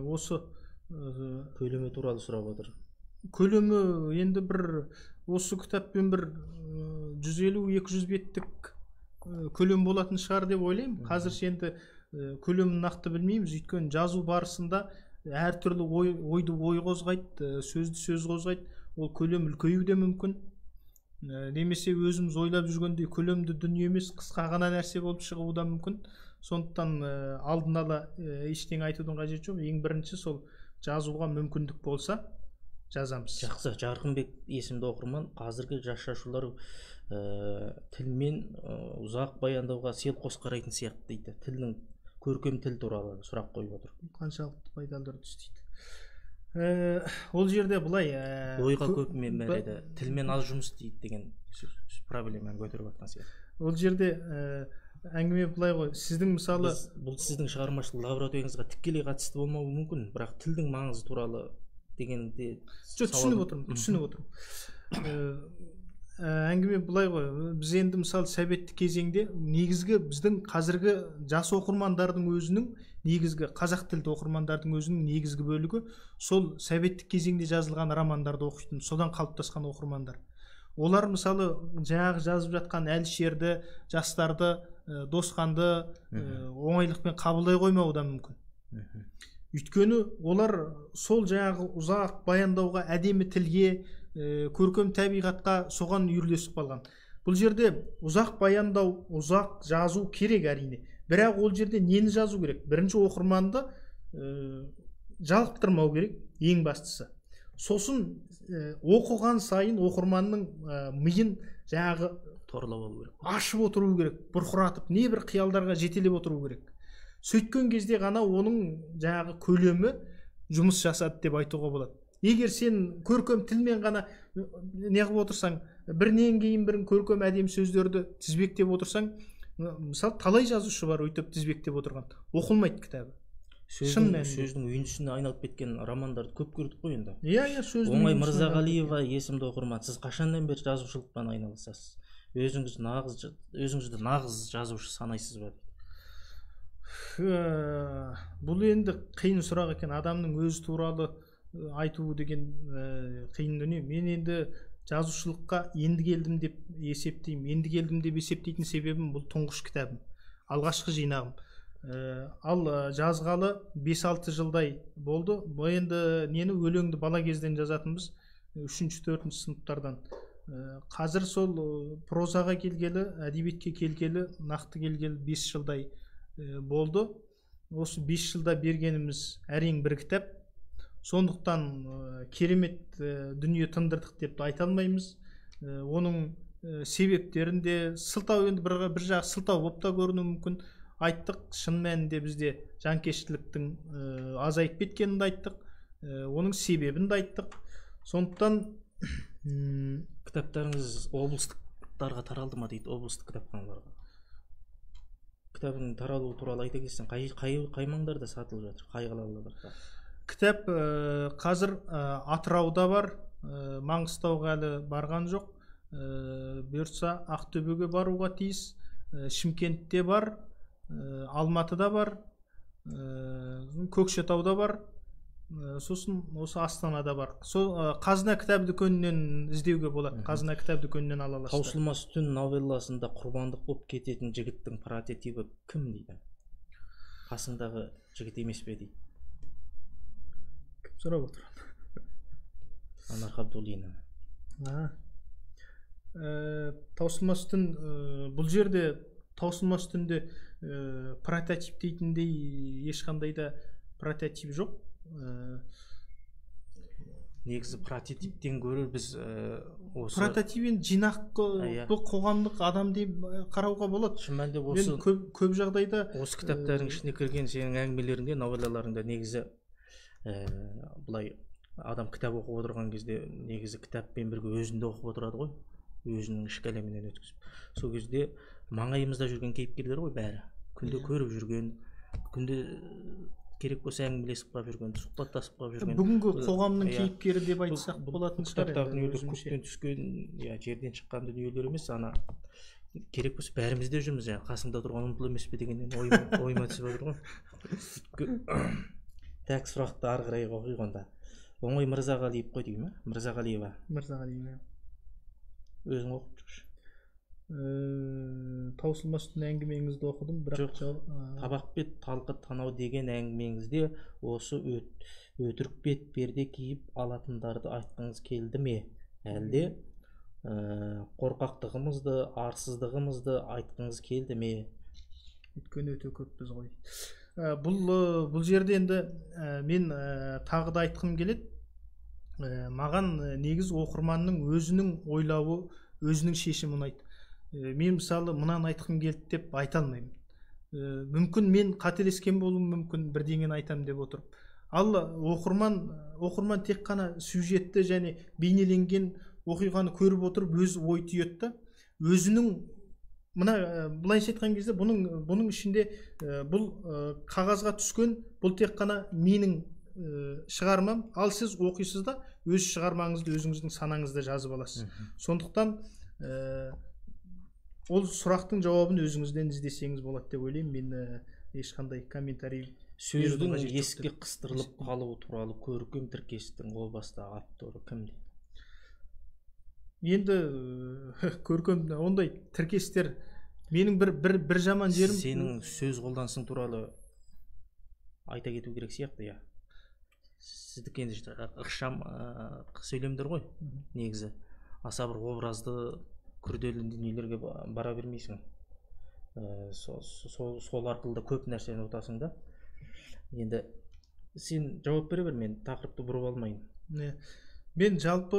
Осы көлемі туралы сұрап отыр. Көлемі енді бір осы кітаппен бір 150-200 беттік көлем болатын шығар деп ойлаймын. Қазір енді көлемін нақты білмейміз, өйткені жазу барысында әртүрлі ойды ой қозғайды, сөзді сөз қозғайды. Ол көлем үлкеюі де мүмкін. Немесе өзіміз ойлап жүргендей көлемді дүние емес, қысқа ғана нәрсе болып шығуы да мүмкін. Сондықтан алдын ала ештеңе айтудың қажеті жоқ. Ең бірінші сол жазуға мүмкіндік болса жазамыз. Жақсы. Жарқынбек есімді оқырман қазіргі жас шашулар тілмен ұзақ баяндауға селқос қарайтын сияқты дейді. Тілдің көркем тіл туралы сұрақ қойып отыр. Қаншалықты пайдалы үрдіс дейді. Ол жерде былай ойға көп мән тілмен аз жұмыс дейді деген проблеманы көтеріп жатқан сияқты. Ол жерде әңгіме былай ғой, сіздің мысалы бұл сіздің шығармашылық лабораторияңызға тікелей қатысты болмауы мүмкін, бірақ тілдің маңызы туралы дегенде түсініп отырмын. Әңгіме былай ғой, біз енді мысалы советтік кезеңде негізгі біздің қазіргі жас оқырмандардың өзінің негізгі қазақ тілді оқырмандардың өзінің негізгі бөлігі сол советтік кезеңде жазылған романдарды оқитын, содан қалыптасқан оқырмандар. Олар мысалы жаңағы жазып жатқан Әлішерді, жастарды, Досқанды оңайлықпен қабылдай қоймауы да мүмкін. Өйткені олар сол жаңағы ұзақ баяндауға, әдемі тілге, көркем табиғатқа соған үйірілесіп қалған. Бұл жерде ұзақ баяндау, ұзақ жазу керек әрине. Бірақ ол жерде нені жазу керек? Бірінші оқырманды жалықтырмау керек, ең бастысы. Сосын оқыған сайын оқырманның миын жаңағы торлап алу керек. Ашып отыру керек, бұрқыратып, не бір қиялдарға жетелеп отыру керек. Сөйткен кезде ғана оның жаңағы көлемі жұмыс жасады деп айтуға болады. Егер сен көркем тілмен ғана неғып отырсаң, бірінен кейін бірін көркем әдемі сөздерді тізбектеп отырсаң, мысалы талай жазушы бар өйтіп тізбектеп отырған, оқылмайды кітабы. Сөздің үйіндісіне айналып кеткен романдарды көп көрдік қой енді. Иә, сөздің. Оңай Мырзағалиева есімді оқырман, сіз қашаннан бері жазушылықпен айналысасыз? өзіңізді нағыз жазушы санайсыз ба? Бұл енді қиын сұрақ екен. Адамның өзі туралы айту деген қиын дүние. Мен енді жазушылыққа енді келдім деп есептеймін. Енді келдім деп есептейтін себебім бұл тұңғыш кітабым, алғашқы жинағым. Ал жазғалы 5-6 жылдай болды. Бұл енді нені өлеңді бала кезден жазатынбыз, 3-4 сыныптардан. Қазір сол прозаға келгелі, әдебиетке келгелі, нақты келгелі 5 жылдай болды. Осы 5 жылда бергеніміз әрең бір кітап. Сондықтан керемет дүние тындырдық деп айта алмаймыз. Оның себептерінде сылтау, енді бір жағы сылтау болып та көрінуі мүмкін. Айттық, шын мәнінде бізде жанкештіліктің азайып кеткенін де айттық, оның себебін де айттық. Сондықтан кітаптарыңыз облыстықтарға таралды ма дейді, облыстық кітапханаларға? Кітабың таралуы туралы айта кетсең, қай маңдарда сатылып жатыр, қай қалаларда? Кітап қазір Атырауда бар, Маңғыстауға әлі барған жоқ. Бұйыртса Ақтөбеге баруға тиіс, Шымкентте бар, Алматыда бар, Көкшетауда бар, сосын осы Астанада бар. Сол Қазына кітап дүкенінен іздеуге болады. Қазына кітап дүкенінен ала аласыздар. Таусылмас түн новелласында құрбандық болып кететін жігіттің прототипі кім дейді? Қасыңдағы жігіт емес пе дейді? Кім сұрап отыр? Анар Қабдуллина. Таусылмас түн, бұл жерде таусылмас түнде прототип дейтіндей ешқандай да прототип жоқ. Негізі прототиптен гөрі біз осы прототипен жинақ, бұл қоғамдық адам деп қарауға болады. Шынымен де осы көп жағдайда осы кітаптардың ішіне кірген сенің әңгімелеріңде, новеллаларыңда негізі былай адам кітап оқып отырған кезде негізі кітаппен бірге өзін де оқып отырады ғой, өзінің ішкі әлемінен өткізіп. Сол кезде маңайымызда жүрген кейіпкерлер ғой бәрі, күнде көріп жүрген, күнде керек болса әңгімелесіп қалып жүрген, сұхбаттасып қалып жүрген. Бүгінгі қоғамның кейіпкері деп айтсақ болатын шығар. Кітаптардың көктен түскен, жерден шыққан дүниелер емес, ана керек болса бәріміз де жүрміз, қасыңда тұрған ұмтыл емес пе дегеннен ойыма түсіп отыр ғой. Тәк сұрақты ары қарай оқиық онда. Оңай Мырзағалиев қой деймін, Мырзағалиева. Мырзағалиева. Өзің оқып жүрші. Таусылмас түн әңгімеңізді оқыдым, бірақ Табақ бет талқы танау деген әңгімеңізде осы өтірік бет перде киіп алатындарды айтқыңыз келді ме? Әлде қорқақтығымызды, арсыздығымызды айтқыңыз келді ме? Өйткені өте көппіз ғой. Бұл жерде енді мен тағы да айтқым келеді. Маған негіз оқырманның өзінің ойлауы, өзінің шешімі ұнайды. Мен мысалы мынаны айтқым келді деп айта алмаймын. Мүмкін мен қателескен болуым мүмкін, бірдеңені айтамын деп отырып. Ал оқырман тек қана сюжетті және бейнеленген оқиғаны көріп отырып өз ой түйеді. Өзінің былайша айтқан кезде бұның ішінде бұл қағазға түскен, бұл тек қана менің шығармам. Ал сіз оқисыз да өз шығармаңызды өзіңіздің санаңызда жазып аласыз. Сондықтан ол сұрақтың жауабын өзіңізден іздесеңіз болады деп ойлаймын. Мен ешқандай комментарий. Сөздің еске қыстырылып қалуы туралы көркем тіркестің о бастағы авторы кім дейді? Енді көркем ондай тіркестер менің бір жаман жерім. Сенің сөз қолданысың туралы айта кету керек сияқты, я. Сіздікі енді ықшам сөйлемдер ғой, негізі. Аса бір образды, күрделі дүниелерге бара бермейсің. Сол арқылы да көп нәрсені ұтасың да. Енді сен жауап бере бер, мен тақырыпты бұрып алмайын. Мен жалпы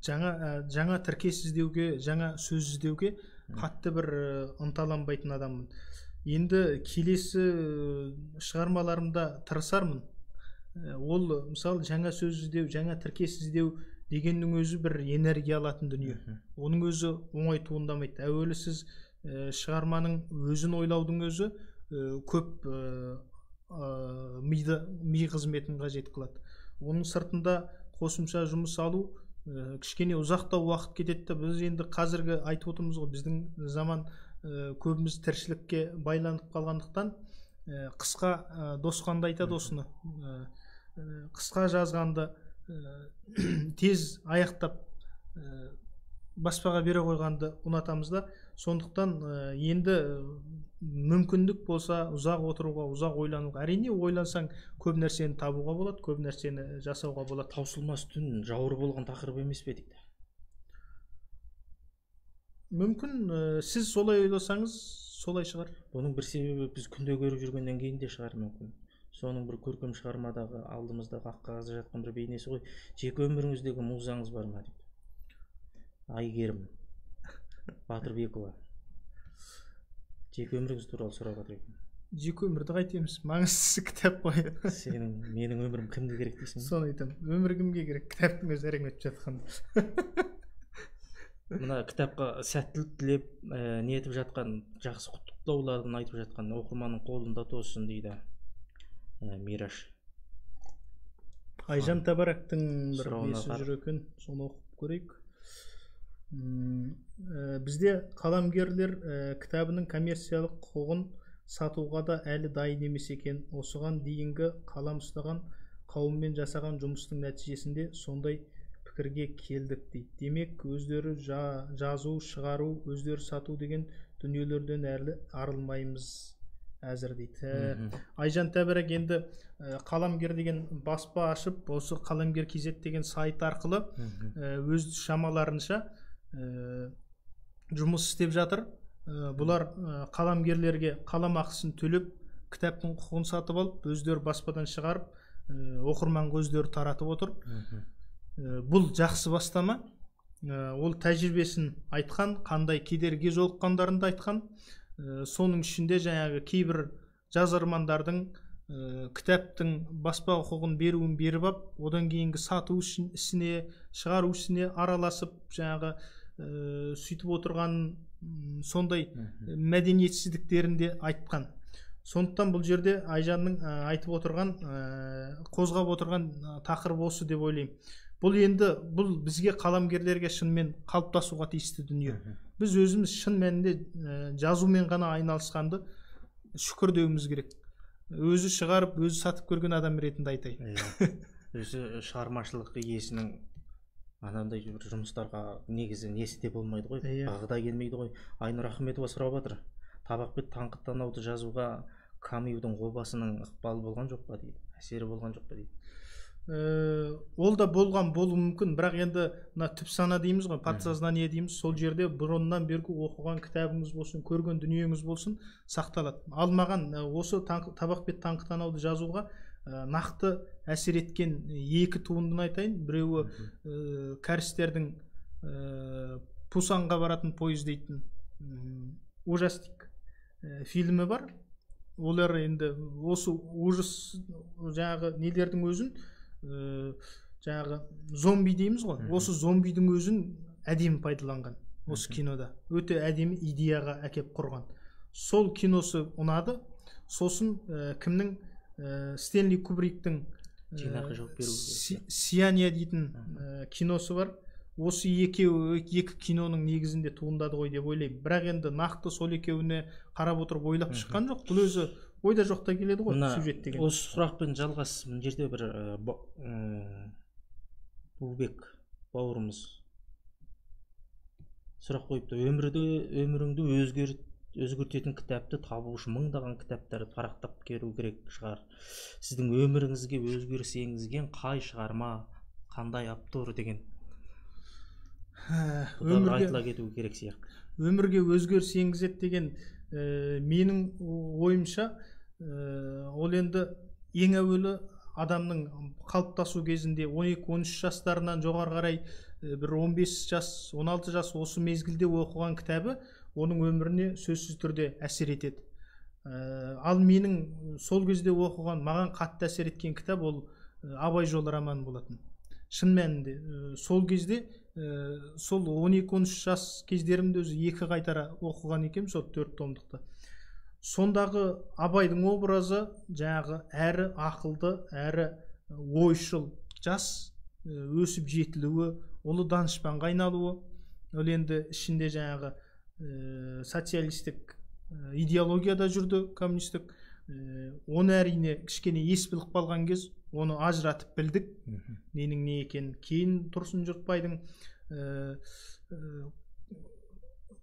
жаңа тіркес іздеуге, жаңа сөз іздеуге қатты бір ынталанбайтын адаммын. Енді келесі шығармаларымда тырысармын. Ол мысалы жаңа сөз іздеу, жаңа тіркес іздеу дегеннің өзі бір энергия алатын дүние. Оның өзі оңай туындамайды. Әуелі сіз шығарманың өзін ойлаудың өзі көп ми қызметін қажет қылады. Оның сыртында қосымша жұмыс алу кішкене ұзақтау уақыт кетеді да біз енді қазіргі айтып отырмыз ғой біздің заман көбіміз тіршілікке байланып қалғандықтан қысқа досқанда айтады осыны қысқа жазғанды тез аяқтап баспаға бере қойғанды ұнатамыз да сондықтан енді мүмкіндік болса ұзақ отыруға ұзақ ойлануға әрине ойлансаң көп нәрсені табуға болады көп нәрсені жасауға болады. Таусылмас түн жауыр болған тақырып емес пе дейді. Мүмкін сіз солай ойласаңыз солай шығар. Бұның бір себебі біз күнде көріп жүргеннен кейін де шығар мүмкін. Соның бір көркем шығармадағы алдымыздағы ақ қағазда жатқан бір бейнесі ғой. Жеке өміріңіздегі музаңыз бар ма дейді. Айгерім Батырбекова. Жеке өміріңіз туралы сұрап жатыр екен. Жеке өмірді қайтеміз, маңыздысы кітап қой. Сенің менің өмірім кімге керек дейсің? Соны айтамын. Өмір кімге керек? Кітаптың өзі әрең өтіп жатқан. Мына кітапқа сәттілік тілеп, не етіп жатқан жақсы құттықтауларын айтып жатқан оқырманның қолында тосын дейді Мираш. Айжан Табарактың бір несі жүр екен, соны оқып көрейік. Бізде қаламгерлер кітабының коммерциялық құқығын сатуға да әлі дайын емес екен. Осыған дейінгі қалам ұстаған қауыммен жасаған жұмыстың нәтижесінде сондай пікірге келдік дейді. Демек, өздері жазу, шығару, өздері сату деген дүниелерден әлі арылмаймыз әзір дейді. Айжан Табарак енді қаламгер деген баспа ашып, осы қаламгер KZ деген сайт арқылы өз шамаларынша жұмыс істеп жатыр. Бұлар қаламгерлерге қалам ақысын төлеп, кітаптың құқығын сатып алып, өздері баспадан шығарып, оқырманға өздері таратып отыр. Бұл жақсы бастама. Ол тәжірибесін айтқан, қандай кедергі жолыққандарын да айтқан. Соның ішінде жаңағы кейбір жазармандардың кітаптың баспа құқығын беруін беріп ап, одан кейінгі сату ісіне, шығару ісіне араласып, жаңағы сөйтіп отырған сондай мәдениетсіздіктерінде айтқан. Сондықтан бұл жерде Айжанның айтып отырған, қозғап отырған тақырып осы деп ойлаймын. Бұл енді бізге қаламгерлерге шынымен қалыптасуға тиісті дүние. Біз өзіміз шын мәнінде жазумен ғана айналысқанды шүкір деуіміз керек. Өзі шығарып, өзі сатып көрген адам ретінде айтайын. Өзі шығармашылық иесінің анандай жұмыстарға негізі несі де болмайды ғой, бағыда келмейді ғой. Айнұр Ахметова сұрап жатыр. Табақбет таңқы танауды жазуға Камюдің ғобасының ықпалы болған жоқ па дейді, әсері болған жоқ па дейді. Ол да болған болуы мүмкін, бірақ енді түп сана дейміз ғой, подсознание дейміз, сол жерде бұрыннан бергі оқыған кітабыңыз болсын, көрген дүниеңіз болсын сақталады. Ал маған осы Табақбет таңқы танауды жазуға нақты әсер еткен екі туындыны айтайын. Біреуі кәрістердің Пусанға баратын пойыз дейтін ужастик фильмі бар. Олар енді осы ужас жаңағы нелердің өзін жаңағы зомби дейміз ғой, осы зомбидің өзін әдемі пайдаланған осы кинода. Өте әдемі идеяға әкеп құрған. Сол киносы ұнады. Сосын кімнің Стэнли Кубриктің Сияние дейтін киносы бар. Осы екі киноның негізінде туындады ғой деп ойлаймын. Бірақ енді нақты сол екеуіне қарап отырып ойлап шыққан жоқ. Бұл өзі ойда жоқта келеді ғой сюжет деген. Осы сұрақпен жалғас, мына жерде бір Бұлбек бауырымыз сұрақ қойыпты. Өміріңді өзгертетін кітапты табу үшін мыңдаған кітаптарды парақтап керу керек шығар. Сіздің өміріңізге өзгеріс енгізген қай шығарма, қандай автор деген айтыла кету керек сияқты. Өмірге өзгеріс енгізеді деген менің ойымша ол енді ең әуелі адамның қалыптасу кезінде 12-13 жастарынан жоғары қарай бір 15 жас, 16 жас осы мезгілде оқыған кітабы оның өміріне сөзсіз түрде әсер етеді. Ал менің сол кезде оқыған, маған қатты әсер еткен кітап ол Абай жолы романы болатын. Шын мәнінде сол кезде сол 12-13 жас кездерімде өзі екі қайтара оқыған екем, сол 4 томдықты. Сондағы Абайдың образы жаңағы әрі ақылды, әрі ойшыл, жас өсіп жетілуі, ұлы данышпанға айналуы, ол енді ішінде жаңағы социалистік идеологияда жүрді, коммунистік. Оны әрине кішкене ес біліп қалған кез оны ажыратып білдік, ненің не екенін. Кейін Тұрсын Жұртбайдың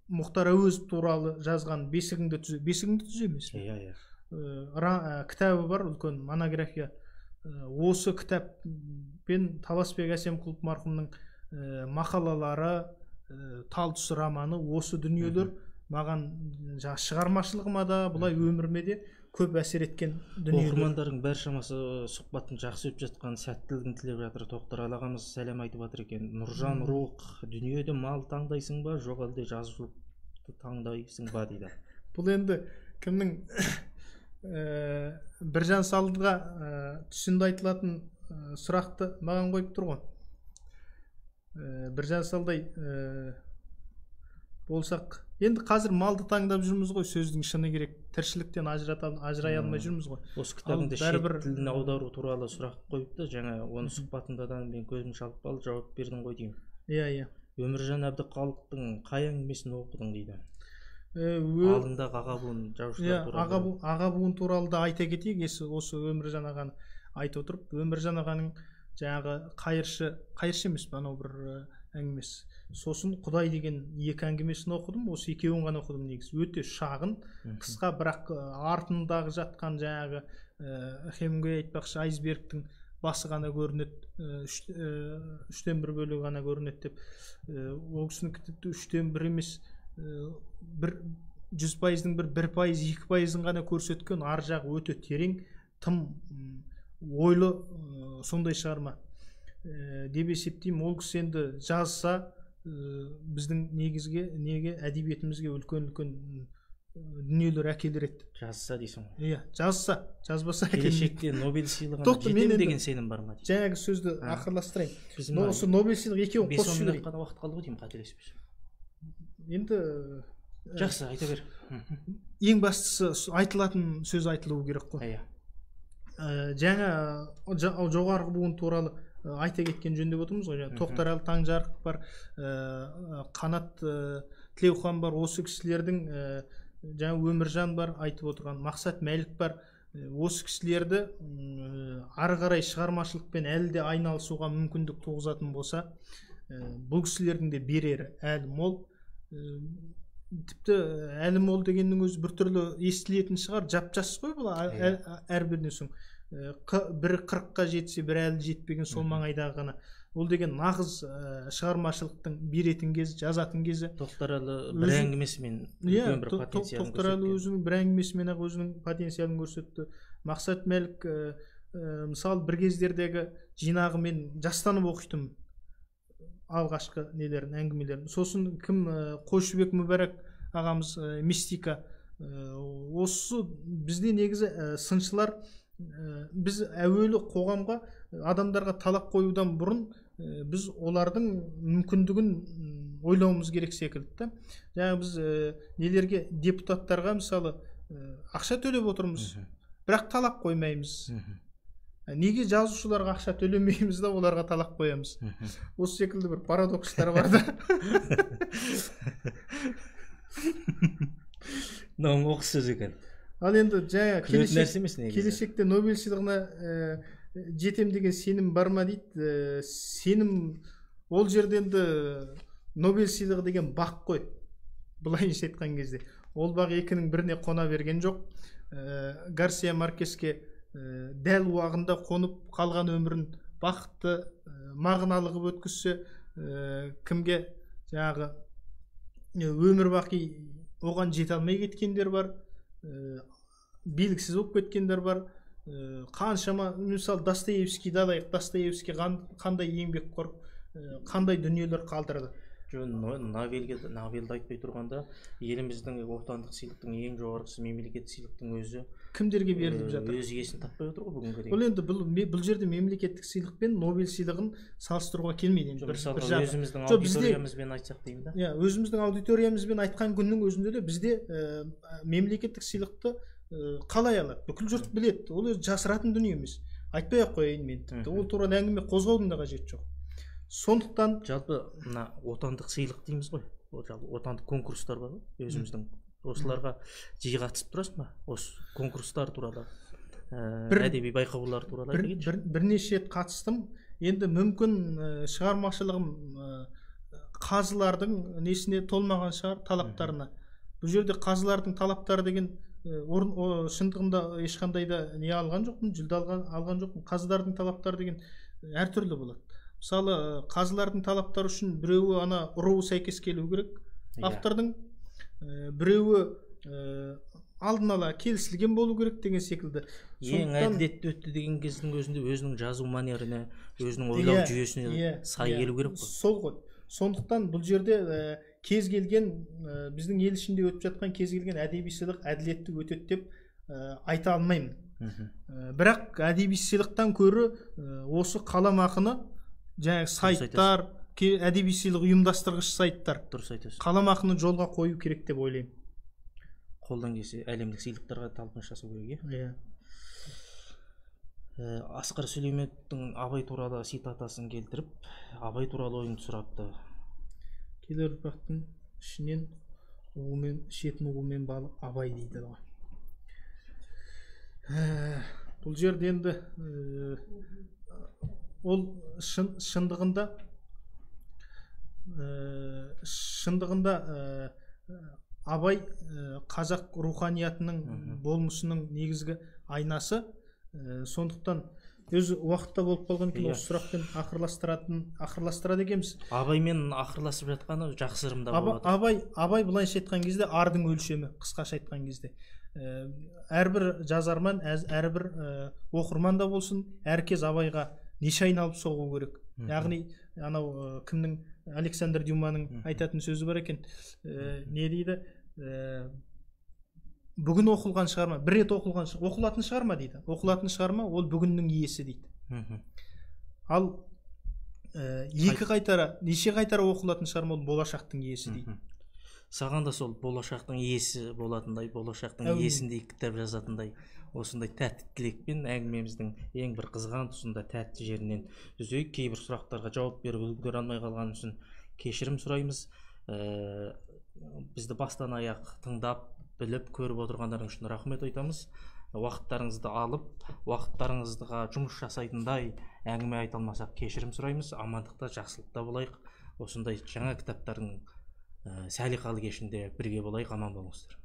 Мұхтар Әуезов туралы жазған бесігіңді түземес, кітабы бар, үлкен монография. Осы кітаппен Таласбек Әсемқұлов марқұмның мақалалары, Тал түс романы, осы дүниелер маған шығармашылығыма да, бұлай өміріме де көп әсер еткен дүниелер. Оқырмандардың бәр шамасы сұхбаттың жақсы өтіп жатқан сәттілігін тілеп жатыр. Тоқтар ағамыз сәлем айтып жатыр екен. Нұржан Руық, дүниеде мал таңдайсың ба, жоқ әлде жазушылықты таңдайсың ба дейді. Бұл енді кімнің Біржан Салдыға түсінде айтылатын сұрақты маған қойып тұр ғой. Біржан Салдай болсақ, енді қазір малды таңдап жүрміз ғой, сөздің шыны керек, тіршіліктен ажырай алмай жүрміз ғой. Осы кітабыңда шет тілін аудару туралы сұрақ қойыпты, жаңа оны сұхбатында да мен көзім шалып қалып жауап бердің ғой деймін. Иә. Өміржан Әбдіқалықтың қай әңгімесін оқыдың дейді. Алдыңдағы аға буын жазушылар туралы. Аға буын туралы да айта кетейік, осы Өміржан ағаны айтып отырып, Өміржан ағаның жаңағы қайыршы емес, анау бір әңгімесі. Сосын Құдай деген екі әңгімесін оқыдым, осы екеуін ғана оқыдым негізі. Өте шағын, қысқа, бірақ артындағы жатқан жаңағы Хемингуэй айтпақшы, айсбергтің басы ғана көрінеді, 1/3 бөлігі ғана көрінеді деп. Ол кісінің кітапты 1/3 емес, 100%-ның 1%, 2%-ын ғана көрсеткен, ар жағы өте терең, тым ойлы сондай шығарма деп есептеймін. Ол кісі енді жазса, біздің неге әдебиетімізге үлкен дүниелер әкелер еді. Жазса дейсің ғой. Иә, жазса, жазбаса келешекте Нобель сыйлығына жетем деген сенім бар ма? Жаңағы сөзді ақырластырайын. Осы Нобель сыйлығы екеуін қосып жіберейін. 5 минутқа уақыт қалды ғой деймін, қателеспесем. Енді жақсы, айта бер. Ең бастысы айтылатын сөз айтылуы керек қой. Жаңа жоғарғы буын туралы айта кеткен жөн деп отырмыз ғой. Тоқтарәлі Таңжарық бар, Қанат Тілеухан бар, осы кісілердің, жаңа Өміржан бар, айтып отырған Мақсат Мәлік бар. Осы кісілерді ары қарай шығармашылықпен әлі де айналысуға мүмкіндік туғызатын болса, бұл кісілердің де берері әлі мол. Тіпті әлі мол дегеннің өзі біртүрлі естілетін шығар, жап-жас қой бұл әрбірінен соң. Бірі 40-қа жетсе, бірі әлі жетпеген сол маңайдағы ғана. Ол деген нағыз шығармашылықтың беретін кезі, жазатын кезі. Тоқтарәлі бір әңгімесімен үлкен бір потенциалын көрсетті. Тоқтарәлі өзінің бір әңгімесімен ақ өзінің потенциалын көрсетті. Мақсат Мәлік мысалы бір кездердегі жинағымен жастанып оқитын алғашқы нелерін, әңгімелерін. Сосын кім, Қойшыбек Мүбәрак ағамыз, мистика. Осы бізде негізі сыншылар, біз әуелі қоғамға адамдарға талап қоюдан бұрын біз олардың мүмкіндігін ойлауымыз керек секілді. Жаңа біз нелерге, депутаттарға мысалы ақша төлеп отырмыз, бірақ талап қоймаймыз. Неге жазушыларға ақша төлемейміз да оларға талап қоямыз? Осы секілді бір парадокстар бар да. Мынау оқыс сөз екен. Ал енді жаңа келешекте Нобель сыйлығына жетем деген сенім бар ма дейді. Сенім, ол жерде енді Нобель сыйлығы деген бақ қой. Былайынша айтқан кезде. Ол бақ екінің біріне қона берген жоқ. Гарсия Маркеске дәл уағында қонып қалған өмірін бақытты, мағыналы қылып өткізсе, кімге жаңағы өмір бақи оған жете алмай кеткендер бар, белгісіз болып кеткендер бар. Қаншама, мысалы Достоевскийді алайық, Достоевский қандай еңбекқор, қандай дүниелер қалдырды. Нобельді айтпай тұрғанда, еліміздің отандық сыйлықтың ең жоғарғысы мемлекеттік сыйлықтың өзі кімдерге беріліп жатыр? Өз иесін таппай отыр ғой бүгінгі дейін. Ол енді бұл жерде мемлекеттік сыйлық пен Нобель сыйлығын салыстыруға келмейді. Мысалы өзіміздің аудиториямызбен айтсақ деймін да. Иә, өзіміздің аудиториямызбен айтқан күннің өзінде де бізде мемлекеттік сыйлықты қалай алады? Бүкіл жұрт біледі. Ол жасыратын дүние емес. Айтпай ақ қояйын мен. Ол туралы әңгіме қозғаудың да қажеті жоқ. Сондықтан жалпы мына отандық сыйлық дейміз ғой, жалпы отандық конкурстар бар ғой өзіміздің, осыларға жиі қатысып тұрасың ба? Осы конкурстар туралы, әдеби байқаулар туралы айтып бірнеше рет қатыстым. Енді мүмкін шығармашылығым қазылардың несіне толмаған шығар, талаптарына. Бұл жерде қазылардың талаптары деген шындығында ешқандай да не алған жоқпын, жүлде алған жоқпын. Қазылардың талаптары деген әртүрлі болады. Мысалы, қазылардың талаптары үшін біреуі ана ұруы сәйкес келу керек, автордың, біреуі алдын ала келісілген болу керек деген секілді. Ең әділетті өтті деген кездің өзінде өзінің жазу манеріне, өзінің ойлау жүйесіне сай келу керек қой. Сол ғой. Сондықтан бұл жерде кез келген біздің ел ішінде өтіп жатқан кез келген әдеби сыйлық әділетті өтеді деп айта алмаймын. Бірақ әдеби сыйлықтан көрі осы қаламақыны жаңағы сайттар, әдеби сыйлық ұйымдастырғыш сайттар дұрыс айтасыз, қаламақыны жолға қою керек деп ойлаймын. Қолдан келсе әлемдік сыйлықтарға талпыныс жасау керек. Иә. Асқар Сүлейменовтің Абай туралы цитатасын келтіріп, Абай туралы ойын сұрапты. Келер ұрпақтың ішінен шетін уымен балық Абай дейді ғой. Бұл жерде енді ол шындығында Абай қазақ руханиятының болмысының негізгі айнасы. Сондықтан өзі уақытта болып қалған екен осы сұрақпен ақырластырады екенбіз. Абаймен ақырласып жатқаны жақсы ырымда болады. Абай былайша айтқан кезде ардың өлшемі, қысқаша айтқан кезде. Әрбір жазарман, әрбір оқырман да болсын, әркез Абайға неше айналып соғу керек. Яғни анау кімнің, Александр Дюманың айтатын сөзі бар екен. Не дейді? Бүгін оқылған шығарма, бір рет оқылатын шығарма дейді. Оқылатын шығарма ол бүгіннің иесі дейді. Ал екі қайтара, неше қайтара оқылатын шығарма ол болашақтың иесі дейді. Саған да сол болашақтың иесі болатындай, болашақтың иесіндей кітап жазатындай, осындай тәтті тілекпен әңгімеміздің ең бір қызған тұсында тәтті жерінен үзейік. Кейбір сұрақтарға жауап беріп үлгере алмай қалған үшін кешірім сұраймыз. Бізді бастан аяқ тыңдап, біліп, көріп отырғандарың үшін рахмет айтамыз. Уақыттарыңызды алып, уақыттарыңызға жұмыс жасайтындай әңгіме айта алмасақ кешірім сұраймыз. Амандықта, жақсылықта болайық. Осындай жаңа кітаптардың сәлиқалы кешінде бірге болайық. Аман болыңыздар.